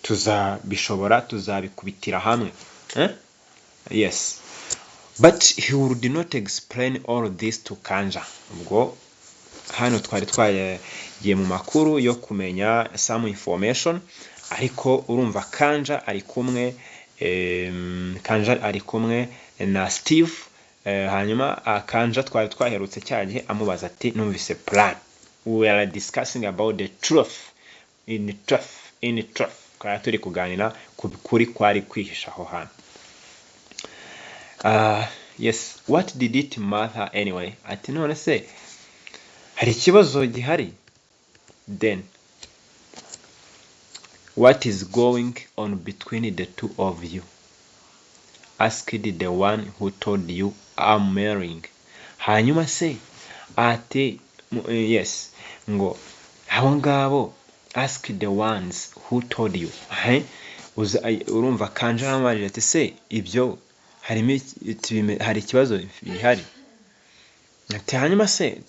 tuzabikubitira hamwe. Yes. But he would not explain all this to Kanja. Ubwo hano twari twagiye mu makuru yo kumenya some information, ariko urumva Kanja ari kumwe na Steve. Hanyuma Kanja twari twaherutse cyagihe amubaza ati numvise plan. We are discussing about the truth in truth. Kwa turi kuganira kuri kwari kwihisha aho hano. Yes, what did it matter anyway? Ati none se hari ikibazo gihari? Then what is going on between the two of you? Asked the one who told you I'm marrying. Hanyuma se ati yes, ngo abo ngabo, ask the ones who told you. Urumva Kanja amarira ati se ibyo hari ikibazo bihari? Ati hanyuma se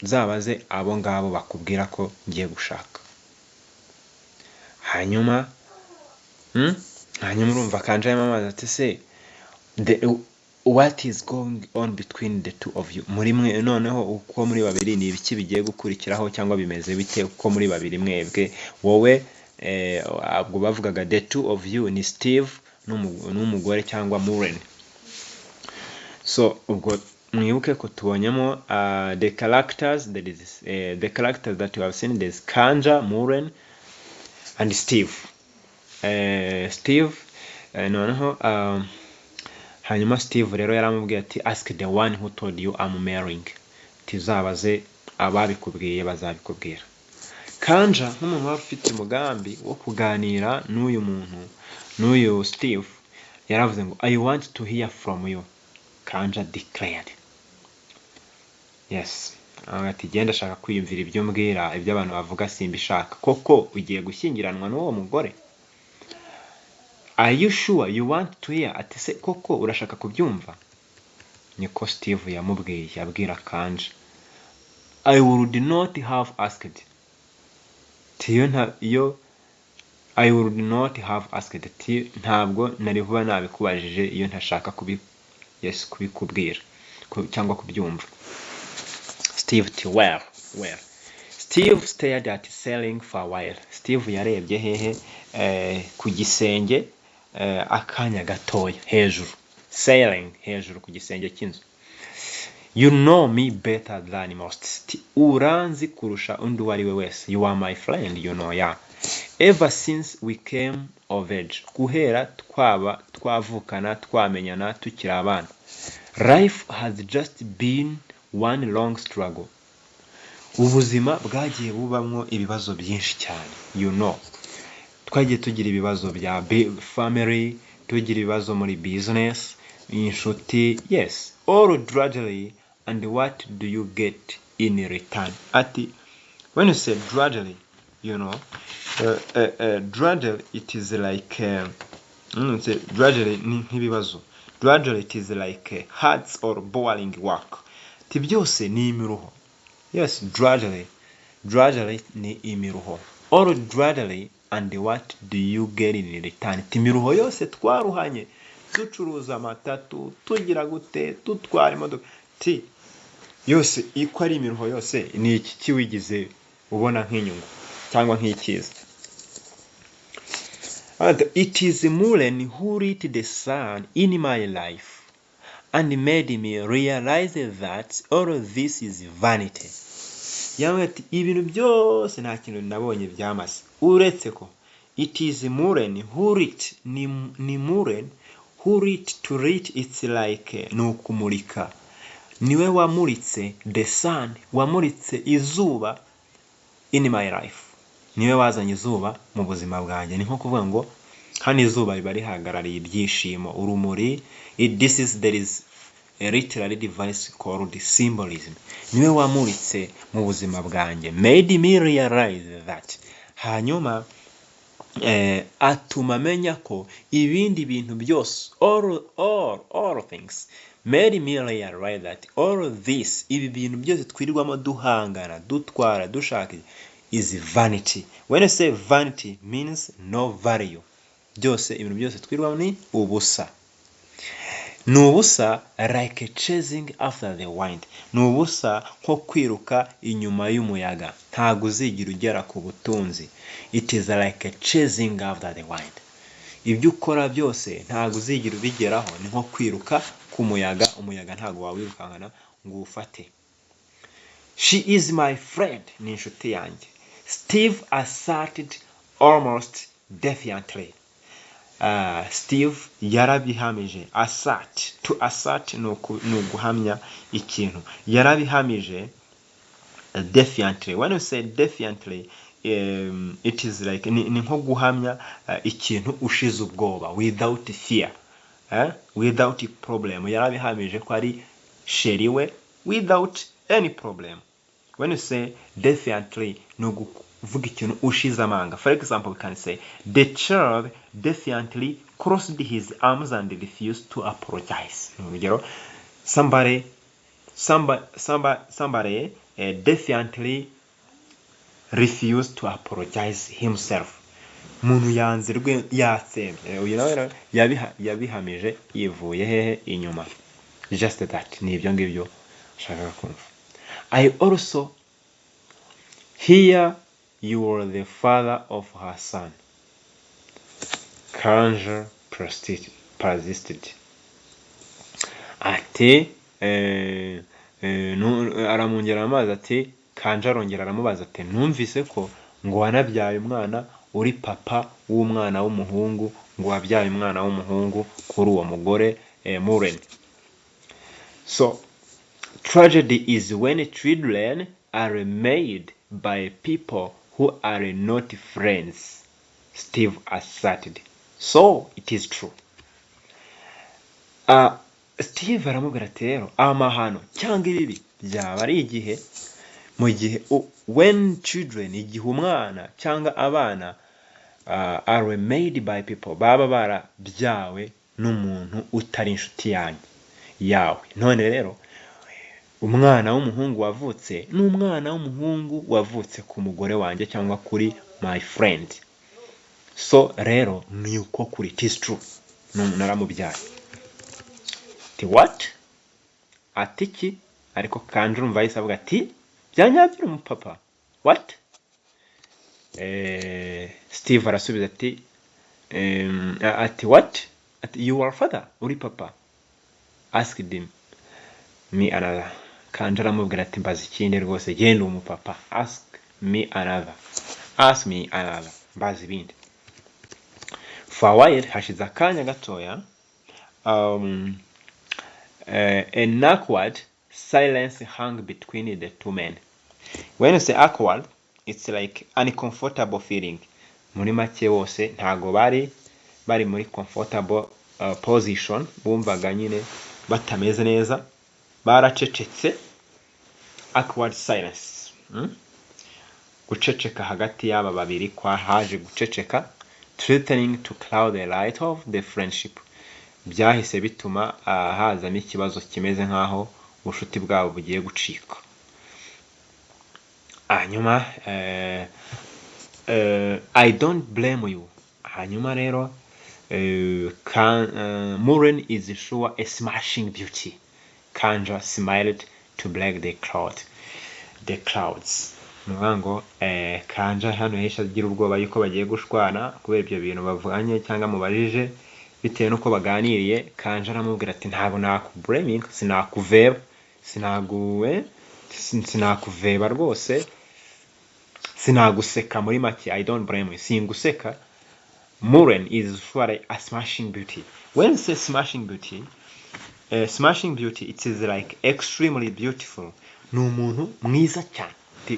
zabaze abo ngabo bakubwira ko ngiye gushaka. Hanyuma urumva Kanja yamamaza ati se what is going on between the two of you? Muri mwe noneho uko muri babiri ni ibiki bigiye gukurikiraho cyangwa bimeze bite uko muri babiri mwebwe? Wowe ubwo bavugaga the two of you ni Steve n'umugore cyangwa Muren. So ubwo mwibuke ko tubonyemo the characters that you have seen. There's Kanja, Muren and Steve. Noneho hanyuma Steve rero yaramubwiye ati ask the one who told you I'm marrying. Tizabaze ababikubwiye bazabikubwira. Kanja nk'umuntu wafite umugambi wo kuganira n'uyu Steve yaravuze ngo I want to hear from you. Kanja declared. Yes. Ati genda ashaka kwiyumvira ibyo mbwira, ibyo abantu bavuga simbishaka. Koko ugiye gushyingiranwa n'uwo mugore? Are you sure you want to hear? Ati se koko urashaka kubyumva? Niko Steve yamubwiye, yabwira Kanja. I would not have asked. I would not have asked. Ntabwo nari vuba nabikubajije iyo ntashaka kubikubwira cyangwa kubyumva. Steve ti well. Steve stared at ceiling for a while. Steve yarebye hehe ku gisenge akanya gatoya hejuru. Ceiling hejuru ku gisenge cy'inzu. You know me better than most. Uranzi kurusha undi wari we wese. You are my friend, you know, yeah. Ever since we came of age. Guhera twavukana twamenyana tukiri abana. Life has just been one long struggle. Ubuzima bwagiye bubamwo ibibazo byinshi cyane. You know. Twagiye tugira ibibazo bya family, tugira ibibazo muri business, inshuti, yes. All gradually, and what do you get in return? When you say gradually, you know, gradually it is like gradually n'ibibazo. Gradually it is like hard or boring work. Tibyose ni imiruho. Yes, gradually ni imiruho. Or gradually and what do you get in return? Imiruho yose twaruhanye ducuruza amatatu tugira gute tutwara imodoka yose iko ari imiruho yose ni iki kiwigize ubona nk'inyungu cyangwa nk'ikiza. And it is Muren who lit the sun in my life and made me realize that all this is vanity. Yawe ati ibintu byose nta kintu nabonye byamaze uretse ko it is Muren who lit ni Muren who lit. To lit it's like nukumurika, niwe wamuritse the sun, wamuritse izuba in my life, niwe wazanye izuba mu buzima bwanjye. Ni nko kuvuga ngo hano izuba riba rihagarariye ibyishimo, urumuri. There is a literary device called symbolism. Niwe wamuritse mu buzima bwanjye, made me realize that. Hanyuma atuma menya ko ibindi bintu byose, all things, made me realize that all this, ibi bintu byose twirirwamo duhangana dutwara dushaka, is vanity. When I say vanity, means no value. Byose ibintu byose twirirwamo ni ubusa. Nubusa like chasing after the wind. Nubusa nko kwiruka inyuma y'umuyaga, ntago uzigira ugera ku butunzi. It is like chasing after the wind. Ibyo ukora byose ntago uzigira ubigeraho, ni nko kwiruka ku muyaga. Umuyaga ntago wawirukankana ngo ufate. She is my friend, ni inshuti yanjye. Steve asserted almost defiantly. Steve yarabihamije. To assert no guhamya ikintu. Yarabihamije defiantly. When you say defiantly, it is like ni nko guhamya ikintu ushize ubwoba, without fear, without problem. Yarabihamije ko ari sheri we without any problem. When you say defiantly, no kuvuga ikintu ushize amanga. For example, we can say the child defiantly crossed his arms and refused to apologize. Somebody defiantly refused to apologize himself. Muntu yanzirwe yatsembye. Yabihamije yivuye hehe inyuma. Just that. Ni ibyo ngibyo shaka kumva. I also hear you are the father of her son. Kanja persisted. Ati aramwongera amazi ati Kanja arongera aramubaza ati numvise ko ngo wanabyaye umwana uri papa w'umwana w'umuhungu, ngo wabyaye umwana w'umuhungu kuri uwo mugore Muren. So tragedy is when children are made by people who are not friends, Steve asserted. So it is true. Steve aramubwira ati rero amahano cyangwa ibibi byaba ari igihe mu gihe when children, igihe umwana cyangwa abana are made by people, baba barabyawe n'umuntu utari inshuti yawe. None rero umwana w'umuhungu wavutse n'umwana w'umuhungu wavutse ku mugore wanjye cyangwa kuri my friend. So rero ni uko kuri, it is true. Naramubyaye. Ati what? Ati ki? Ariko Kanja urumva yahise avuga ati byanyabyo umupapa. What? Steve arasubiza ati ati what? Ati you are father, uri papa. Asked him me another. Kanja aramubwira ati mbaza ikindi rwose, genda umupapa. Ask me another. Mbaza ibindi. For a while, hashize akanya gatoya, an awkward silence hung between the two men. When you say awkward, it's like uncomfortable feeling. Muri make bose ntago bari muri comfortable position, bumvaga nyine batameze neza, baracecetse. Awkward silence. Guceceka hagati y'aba babiri kwa haje guceceka, threatening to cloud the light of the friendship. Byahise bituma hazamo ikibazo kimeze nkaho ubushuti bwabo bugiye gucika. Hanyuma I don't blame you. Hanyuma rero Muren is sure a smashing beauty. Kanja smiled to black the clouds. Ngo Kanja hano yahise agira ubwoba yuko bagiye gushwana kubera ibyo bintu bavuganye cyangwa mubajije bitewe nuko baganiriye. Kanja aramubwira ati ntabwo nakublaming, sinakuveba, sinakuveba rwose, sinaguseka muri make. I don't blame you, singuseka. Muren is sure a smashing beauty. When you say smashing beauty, it is like extremely beautiful. Ni umuntu mwiza cyane.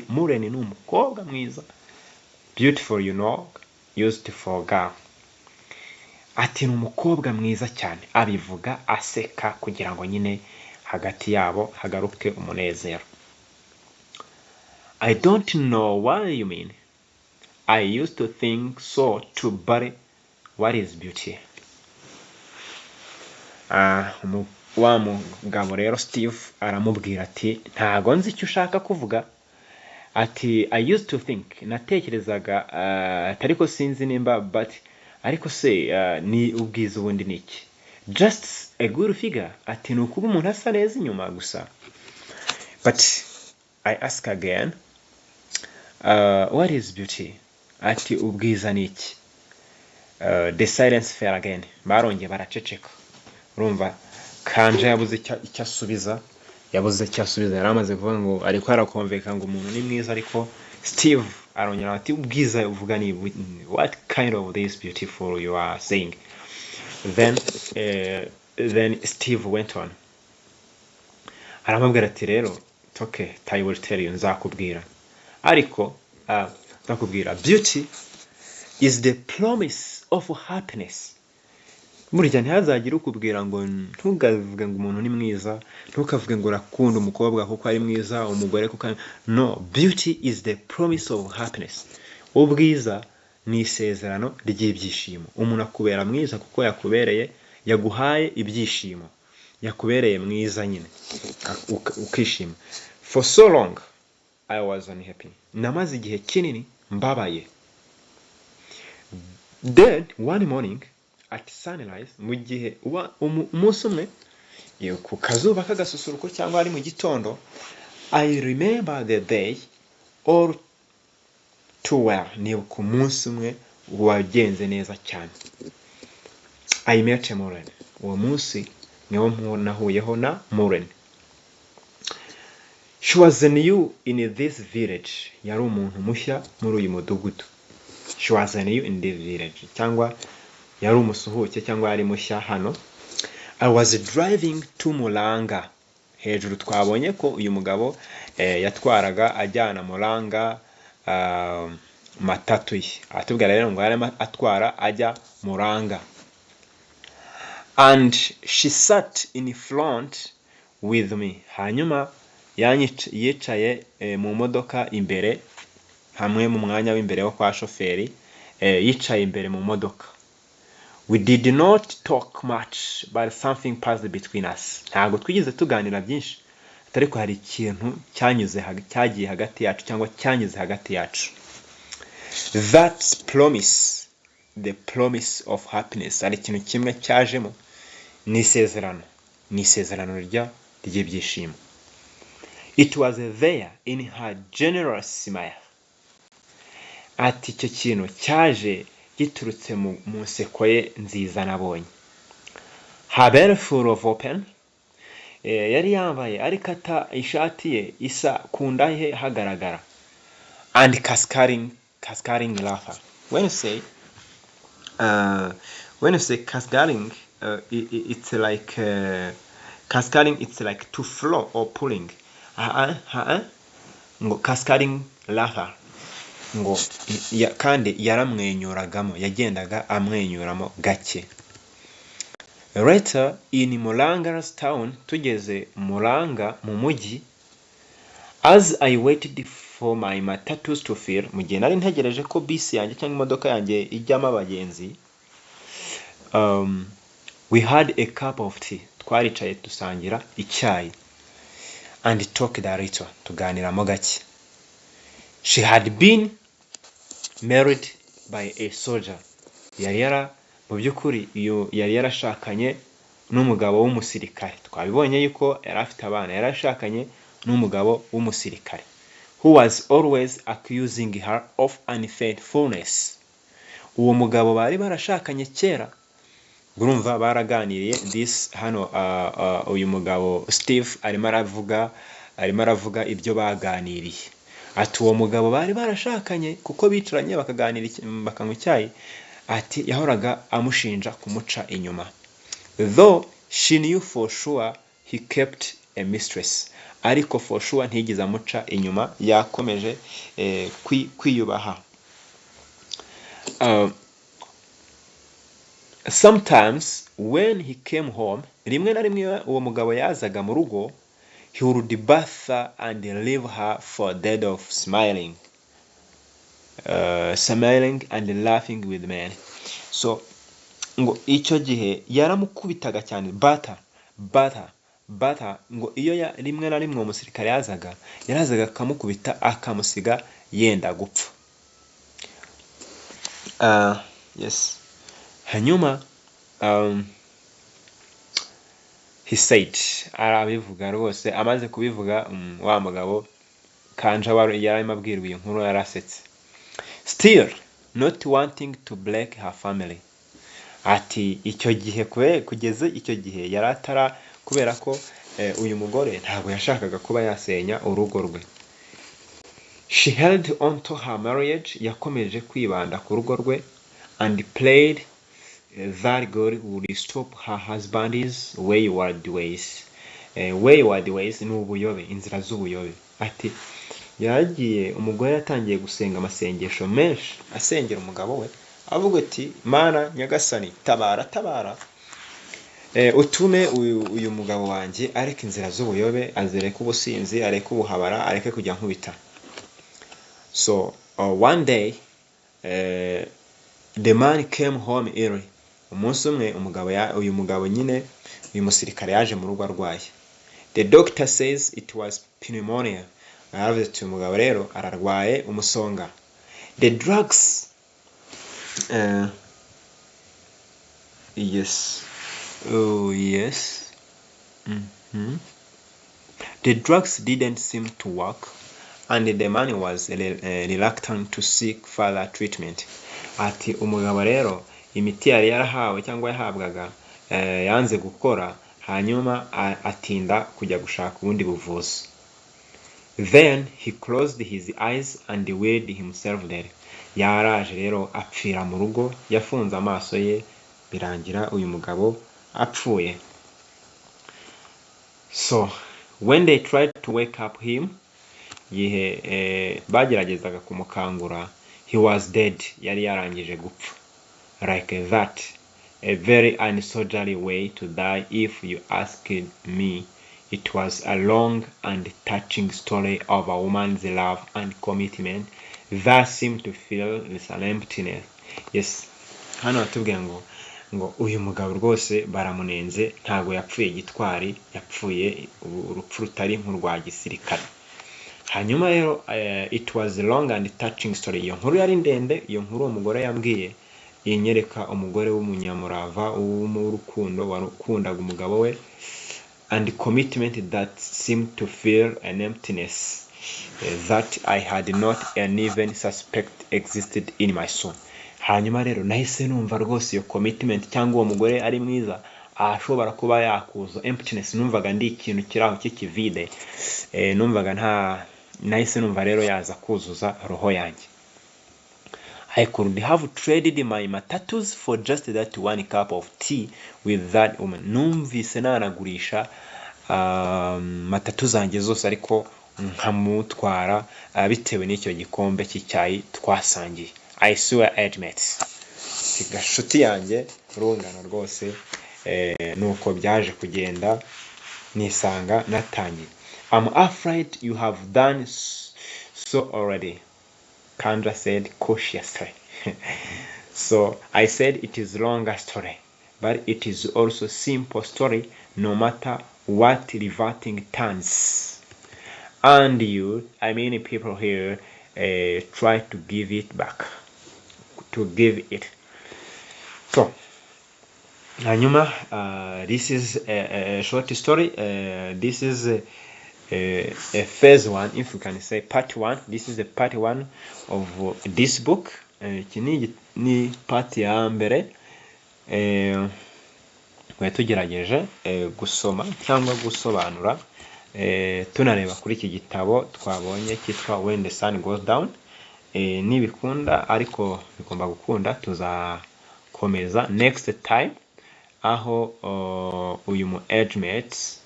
Muren ni umukobwa mwiza. Beautiful, you know, used for girl. Ati ni umukobwa mwiza cyane. Abivuga aseka kugira ngo nyine hagati yabo hagaruke umunezero. I don't know what you mean. I used to think so too, but what is beauty? Wa mugabo rero Steve aramubwira ati ntago nzi icyo ushaka kuvuga. Ati I used to think, natekerezaga ariko sinzi nimba, but ariko se ni ubwiza ubundi niki? Just a good figure. Ati ni ukuba umuntu asa neza inyuma gusa. But I ask again, what is beauty? Ati ubwiza niki? The silence fell again. Barongeye baraceceka. Urumva Kanja yabuze icyo asubiza. Yaramaze kuvuga ngo ariko arakonveka ngo umuntu ni mwiza, ariko Steve arongera ati ubwiza uvuga ni what kind of this beautiful you are saying? Then Steve went on. Aramubwira ati rero okay, I will tell you, nzakubwira. Ariko nzakubwira, beauty is the promise of happiness. Burya ntihazagira ukubwira ngo ntugavuge ngo umuntu ni mwiza, ntukavuge ngo urakunda umukobwa kuko ari mwiza, umugore kuko no. Beauty is the promise of happiness. Ubwiza ni isezerano ry'ibyishimo. Umuntu akubera mwiza kuko yakubereye, yaguhaye ibyishimo, yakubereye mwiza nyine ukishima. For so long I was unhappy. Namaze igihe kinini mbabaye. Then one morning at sunrise, mu gihe umunsi umwe ku kazuba kagasusuruko cyangwa ari mu gitondo, I remember the day all too well. Ni ku munsi umwe wagenze neza cyane. I met Muren. Uwo munsi niwo nahuyeho na Muren. She was new in this village. Yari umuntu mushya muri uyu mudugudu. She was new in this village. Cyangwa yari umusuhuke cyangwa yari mushya hano. I was driving to Muranga. Hejuru twabonye ko uyu mugabo yatwaraga ajyana Muranga matatu ye. Atubwira rero ngo yari atwara ajya Muranga. And she sat in front with me. Hanyuma yicaye mu modoka imbere, hamwe mu mwanya w'imbere wo kwa shoferi, yicaye imbere mu modoka. We did not talk much, but something passed between us. Ntago twigeze tuganira byinshi, ariko hari ikintu cyagiye hagati yacu cyangwa cyanyuze hagati yacu. That promise, the promise of happiness, ari ikintu kimwe cyajemo, ni isezerano ry'ibyishimo. It was there in her generous smile. Ati icyo kintu cyaje giturutse mu nseko ye nziza nabonye. Her belt full of open. Yari yambaye ariko ishati ye isa kunda he hagaragara. And cascading laughter. When you say cascading, it's like cascading. It's like to flow or pulling. Ngo cascading laughter. Ngo kandi yaramwenyuragamo, yagendaga amwenyuramo gake. Later in Muranga's town, tugeze Muranga mu mujyi, as I waited for my matatus to fill, mu gihe nari ntegereje ko bisi yanjye cyangwa imodoka yanjye ijyamo abagenzi, we had a cup of tea. Twaricaye dusangira icyayi. And talked a little, tuganiramo gake. She had been married by a soldier. Mu by'ukuri yari yarashakanye n'umugabo w'umusirikare. Twabibonye yuko yari afite abana, yari yarashakanye n'umugabo w'umusirikare, who was always accusing her of unfaithfulness. Uwo mugabo bari barashakanye kera, urumva baraganiriye. This hano uyu mugabo Steve arimo aravuga ibyo baganiriye. Ati uwo mugabo bari barashakanye kuko bicaranye bakaganira bakanywa icyayi, ati yahoraga amushinja kumuca inyuma. Though she knew for sure he kept a mistress, ariko for sure ntigeze amuca inyuma, yakomeje kwiyubaha. Sometimes when he came home, rimwe na rimwe uwo mugabo yazaga mu rugo, he would bath her and leave her for dead of smiling and laughing with men. So ngo icyo gihe yaramukubitaga cyane, bata ngo iyo rimwe na rimwe umusirikare yarazaga akamukubita akamusiga yenda gupfa. Yes. Hanyuma he said, arabivuga rwose, amaze kubivuga wa mugabo Kanja yarimo abwirwa iyi nkuru yarasetse. Still not wanting to break her family. Ati icyo gihe kugeza icyo gihe yaratara, kubera ko uyu mugore ntabwo yashakaga kuba yasenya urugo rwe. She held on to her marriage, yakomeje kwibanda ku rugo rwe, and prayed that God would stop her husband's wayward ways. Wayward ways ni ubuyobe, inzira z'ubuyobe. Ati yagiye umugore yatangiye gusenga amasengesho menshi, asengera umugabo we, avuga ati Mana Nyagasani tabara, utume uyu mugabo wanjye areke inzira z'ubuyobe, azereke ubusinzi, areke ubuhabara, areke kujya nkubita. So one day the man came home early. Umunsi umwe uyu mugabo nyine, uyu musirikare yaje mu rugo arwaye. The doctor says it was pneumonia. Aravuze ati umugabo rero ararwaye umusonga. The drugs yes. The drugs didn't seem to work, and the man was reluctant to seek further treatment. Ati umugabo rero imiti yari yarahawe cyangwa yahabwaga yanze gukora, hanyuma atinda kujya gushaka ubundi buvuzi. Then he closed his eyes and weighed himself there. Yaraje rero apfira mu rugo, yafunze amaso ye, birangira uyu mugabo apfuye. So when they tried to wake up him, bageragezaga kumukangura, he was dead, yari yarangije gupfa. Like that, a very unsoldierly way to die. If you asked me, it was a long and touching story of a woman's love and commitment that seemed to fill with an emptiness. Yes, hano atubwiye ngo uyu mugabo rwose baramunenze, ntago yapfuye gitwari, yapfuye urupfu rutari nk'urwa gisirikare. Hanyuma rero it was a long and touching story. Iyo nkuru yari ndende, iyo nkuru umugore yambwiye inyereka umugore w'umunyamurava w'urukundo wakundaga umugabo we, and commitment that seemed to fill an emptiness that I had not even suspect existed in my soul. Hanyuma rero nahise numva rwose iyo commitment cyangwa uwo mugore ari mwiza ashobora kuba yakuza emptiness. Numvaga ndi ikintu kiraho cy'ikivide, numvaga nahise numva rero yaza kuzuza roho yanjye. I could have traded my matatus for just that one cup of tea with that woman. Numvise nanagurisha matatu zanjye zose ariko nkamutwara bitewe n'icyo gikombe cy'icyayi twasangiye. I swear admit. Gashuti yanjye rungano rwose nuko byaje kugenda nisanga natangiye. I'm afraid you have done so already, Kanja said cautiously. So I said it is longer story, but it is also simple story no matter what reverting turns. And you, I mean people here, try to give it back. to give it. So hanyuma this is a short story. This is a phase 1, if you can say part 1. This is the part 1 of this book. Iki ni part ya mbere twari tugerageje gusoma cyangwa gusobanura tunareba kuri iki gitabo twabonye cyitwa When the Sun Goes Down. Nibikunda ariko bigomba gukunda, tuzakomeza next time aho uyu mu age mates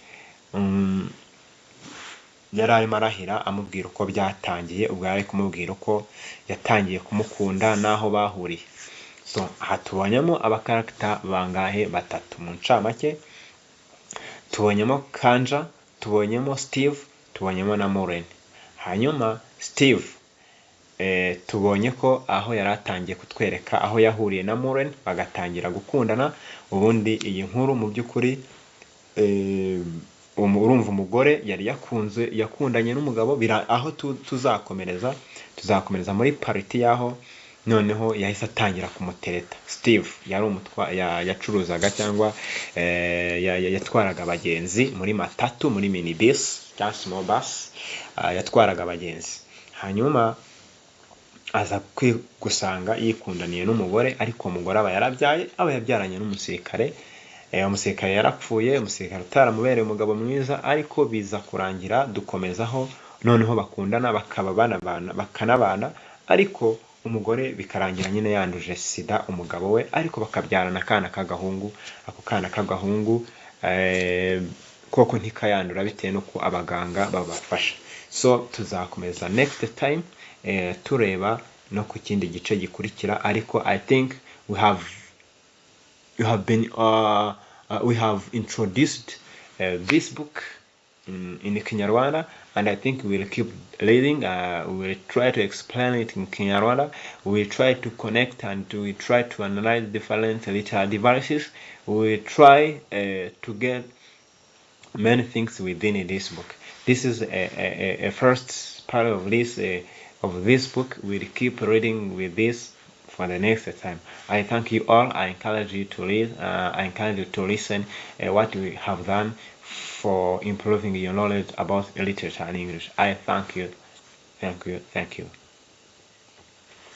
yari arimo arahira amubwira uko byatangiye, ubwo yari kumubwira uko yatangiye kumukunda n'aho bahuriye. So aha tubonyemo abakarakita bangahe? batatu mu ncamake. Tubonyemo Kanja, tubonyemo Steve, tubonyemo na Maureen. Hanyuma Steve tubonye ko aho yari atangiye kutwereka aho yahuriye na Maureen bagatangira gukundana. Ubundi iyi nkuru mu by'ukuri urumva umugore yari yakundanye n'umugabo, aho tuzakomereza muri pariti yaho noneho yahise atangira kumutereta. Steve yari yacuruzaga cyangwa yatwaraga abagenzi muri matatu, muri minibus cyangwa small bus, yatwaraga abagenzi. Hanyuma aza gusanga yikundaniye n'umugore, ariko umugore aba yabyaranye n'umusirikare. Umusirikare yarapfuye, umusirikare utaramubereye umugabo mwiza, ariko biza kurangira dukomezaho noneho bakundana bakanabana, ariko umugore bikarangira nyine yanduje sida umugabo we, ariko bakabyarana akana k'agahungu. Ako kana k'agahungu koko ntikayandura bitewe n'uko abaganga babafasha. So tuzakomeza next time tureba no ku kindi gice gikurikira, ariko I think we have introduced this book in Kinyarwanda, and I think we will keep reading. We will try to explain it in Kinyarwanda. We will try to connect and we will try to analyze different literary devices. We will try to get many things within this book. This is a first part of this book. We'll keep reading with this for the next time. I thank you all. I encourage you to read. I encourage you to listen what we have done for improving your knowledge about literature and English. I thank you. Thank you. Thank you.